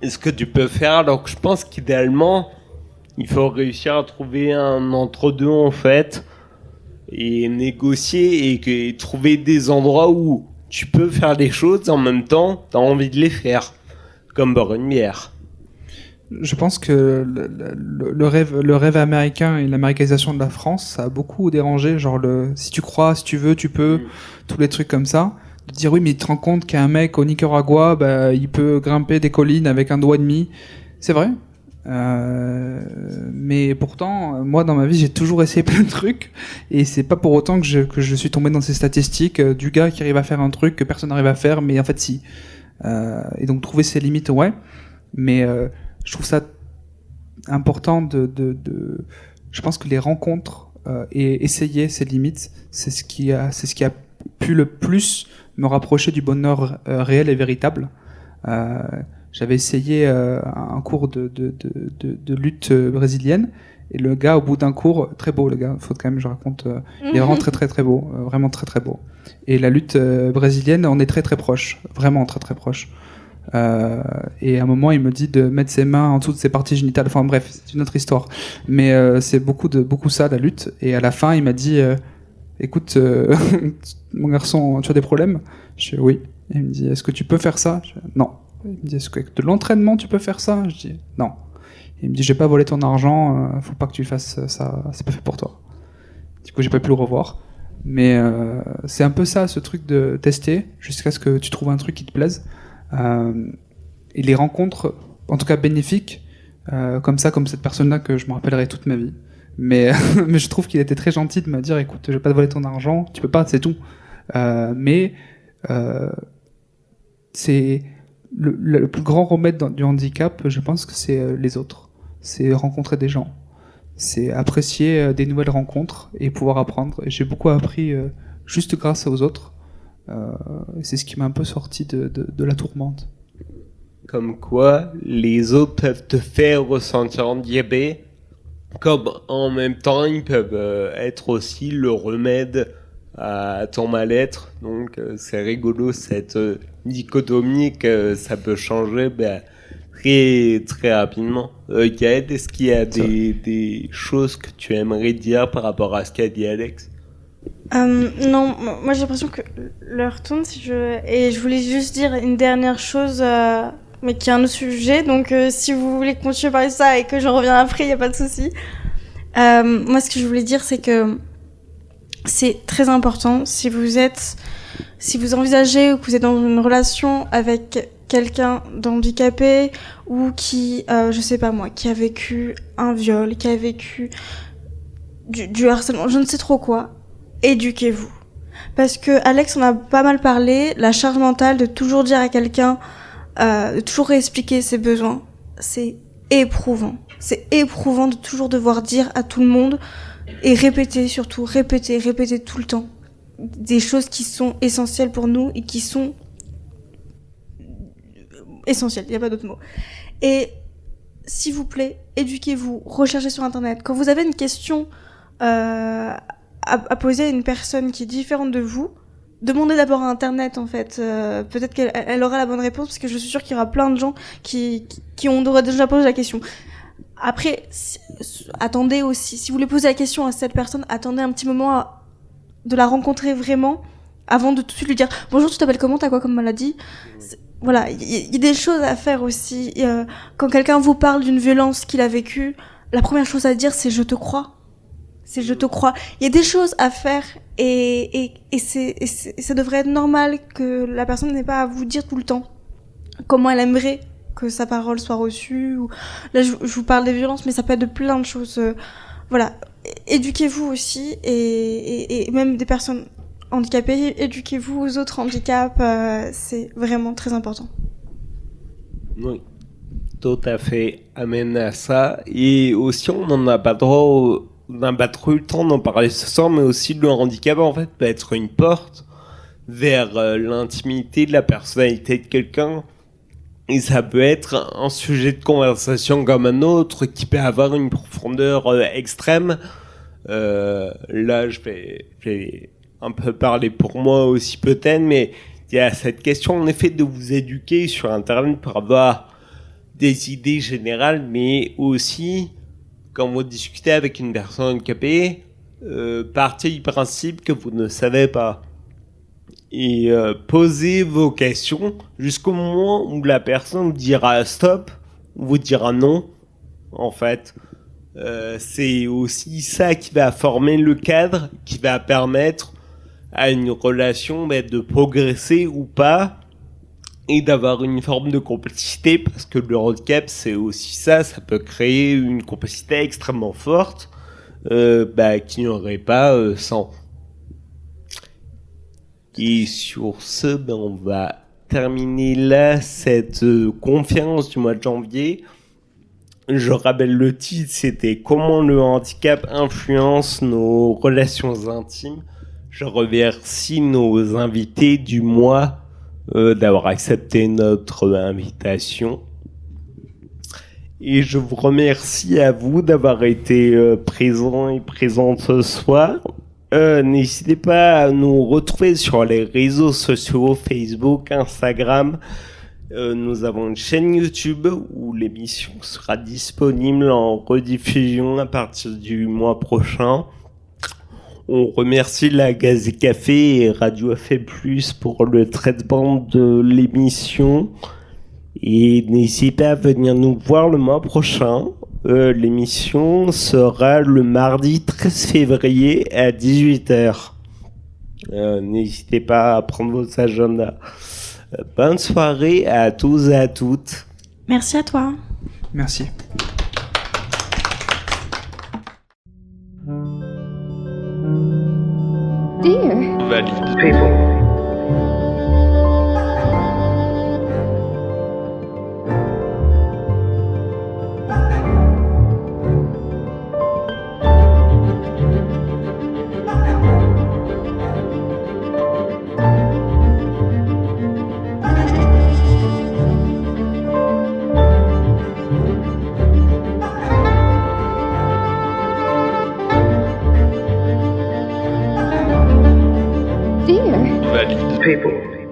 Speaker 3: et ce que tu peux faire. Donc je pense qu'idéalement, il faut réussir à trouver un entre-deux en fait, et négocier et trouver des endroits où tu peux faire les choses et en même temps, tu as envie de les faire, comme boire une bière.
Speaker 5: Je pense que le rêve américain et l'américanisation de la France, ça a beaucoup dérangé. Genre, si tu crois, si tu veux, tu peux, tous les trucs comme ça. De dire oui, mais tu te rends compte qu'un mec au Nicaragua, bah, il peut grimper des collines avec un doigt et demi. C'est vrai. Mais pourtant, moi, dans ma vie, j'ai toujours essayé plein de trucs. Et c'est pas pour autant que je suis tombé dans ces statistiques du gars qui arrive à faire un truc que personne n'arrive à faire, mais en fait, si. Et donc, trouver ses limites, ouais. Mais je trouve ça important je pense que les rencontres et essayer ses limites, c'est ce qui a pu le plus me rapprocher du bonheur réel et véritable. J'avais essayé un cours de lutte brésilienne et le gars au bout d'un cours, très beau le gars, faut quand même que je raconte, il est vraiment très très très beau, vraiment très très beau. Et la lutte brésilienne, on est très très proche, vraiment très très proche. Et à un moment il me dit de mettre ses mains en dessous de ses parties génitales, enfin bref c'est une autre histoire, mais c'est beaucoup ça la lutte. Et à la fin il m'a dit écoute mon garçon, tu as des problèmes? Je dis oui. Et il me dit est-ce que tu peux faire ça? Je dis, non. Il me dit est-ce que avec de l'entraînement tu peux faire ça? Je dis non. Il me dit j'ai pas volé ton argent, faut pas que tu fasses ça, c'est pas fait pour toi. Du coup j'ai pas pu le revoir. Mais c'est un peu ça, ce truc de tester jusqu'à ce que tu trouves un truc qui te plaise. Et les rencontres, en tout cas bénéfiques, comme cette personne-là que je me rappellerai toute ma vie. Mais je trouve qu'il était très gentil de me dire, écoute, je vais pas te voler ton argent, tu peux pas, c'est tout. C'est le plus grand remède du handicap, je pense que c'est les autres. C'est rencontrer des gens. C'est apprécier des nouvelles rencontres et pouvoir apprendre. Et j'ai beaucoup appris juste grâce aux autres. Et c'est ce qui m'a un peu sorti de la tourmente.
Speaker 3: Comme quoi, les autres peuvent te faire ressentir handicapé, comme en même temps, ils peuvent être aussi le remède à ton mal-être. Donc, c'est rigolo, cette dichotomie que ça peut changer très, très rapidement. Gaël, est-ce qu'il y a des choses que tu aimerais dire par rapport à ce qu'a dit Alex?
Speaker 4: Non, moi j'ai l'impression que l'heure tourne et je voulais juste dire une dernière chose, mais qui est un autre sujet. Donc si vous voulez continuer à parler de ça et que je reviens après, il n'y a pas de souci. Moi ce que je voulais dire, c'est que c'est très important si vous envisagez ou que vous êtes dans une relation avec quelqu'un d'handicapé ou qui, je sais pas moi, qui a vécu un viol, qui a vécu du harcèlement, je ne sais trop quoi, éduquez-vous. Parce que Alex en a pas mal parlé, la charge mentale de toujours dire à quelqu'un, de toujours expliquer ses besoins, c'est éprouvant. C'est éprouvant de toujours devoir dire à tout le monde et répéter surtout, répéter tout le temps des choses qui sont essentielles pour nous et qui sont essentielles, il n'y a pas d'autre mot. Et s'il vous plaît, éduquez-vous, recherchez sur internet. Quand vous avez une question à poser à une personne qui est différente de vous, demandez d'abord à internet en fait. Peut-être qu'elle aura la bonne réponse parce que je suis sûre qu'il y aura plein de gens qui ont déjà posé la question. Après, attendez aussi. Si vous voulez poser la question à cette personne, attendez un petit moment de la rencontrer vraiment avant de tout de suite lui dire « Bonjour, tu t'appelles comment? T'as quoi comme maladie ?» Voilà, il y a des choses à faire aussi. Quand quelqu'un vous parle d'une violence qu'il a vécue, la première chose à dire, c'est « Je te crois ». C'est « Je te crois ». Il y a des choses à faire et ça devrait être normal que la personne n'ait pas à vous dire tout le temps comment elle aimerait que sa parole soit reçue. Là, je vous parle des violences, mais ça peut être de plein de choses. Voilà, éduquez-vous aussi et même des personnes handicapées, éduquez-vous aux autres handicaps, c'est vraiment très important.
Speaker 3: Oui, tout à fait. Amen à ça. Et aussi, on n'a pas trop eu le temps d'en parler ce soir, mais aussi le handicap, en fait, peut être une porte vers l'intimité de la personnalité de quelqu'un. Et ça peut être un sujet de conversation comme un autre qui peut avoir une profondeur extrême. Là, je vais un peu parler pour moi aussi peut-être, mais il y a cette question en effet de vous éduquer sur Internet pour avoir des idées générales, mais aussi quand vous discutez avec une personne handicapée, partez du principe que vous ne savez pas. Et posez vos questions jusqu'au moment où la personne vous dira stop, ou vous dira non, en fait. C'est aussi ça qui va former le cadre, qui va permettre à une relation de progresser ou pas, et d'avoir une forme de complicité, parce que le handicap, c'est aussi ça peut créer une complicité extrêmement forte, qu'il n'y aurait pas sans. Et sur ce, on va terminer là cette conférence du mois de janvier. Je rappelle le titre, c'était « Comment le handicap influence nos relations intimes ». Je remercie nos invités du mois d'avoir accepté notre invitation. Et je vous remercie à vous d'avoir été présents et présentes ce soir. N'hésitez pas à nous retrouver sur les réseaux sociaux, Facebook, Instagram. Nous avons une chaîne YouTube où l'émission sera disponible en rediffusion à partir du mois prochain. On remercie la Gazé Café et Radio F Plus pour le traitement de l'émission. Et n'hésitez pas à venir nous voir le mois prochain. L'émission sera le mardi 13 février à 18h. N'hésitez pas à prendre vos agendas. Bonne soirée à tous et à toutes.
Speaker 4: Merci à toi.
Speaker 5: Merci.
Speaker 2: Dear.
Speaker 1: Valide.
Speaker 6: People.
Speaker 2: Dear.
Speaker 1: Valide.
Speaker 6: People.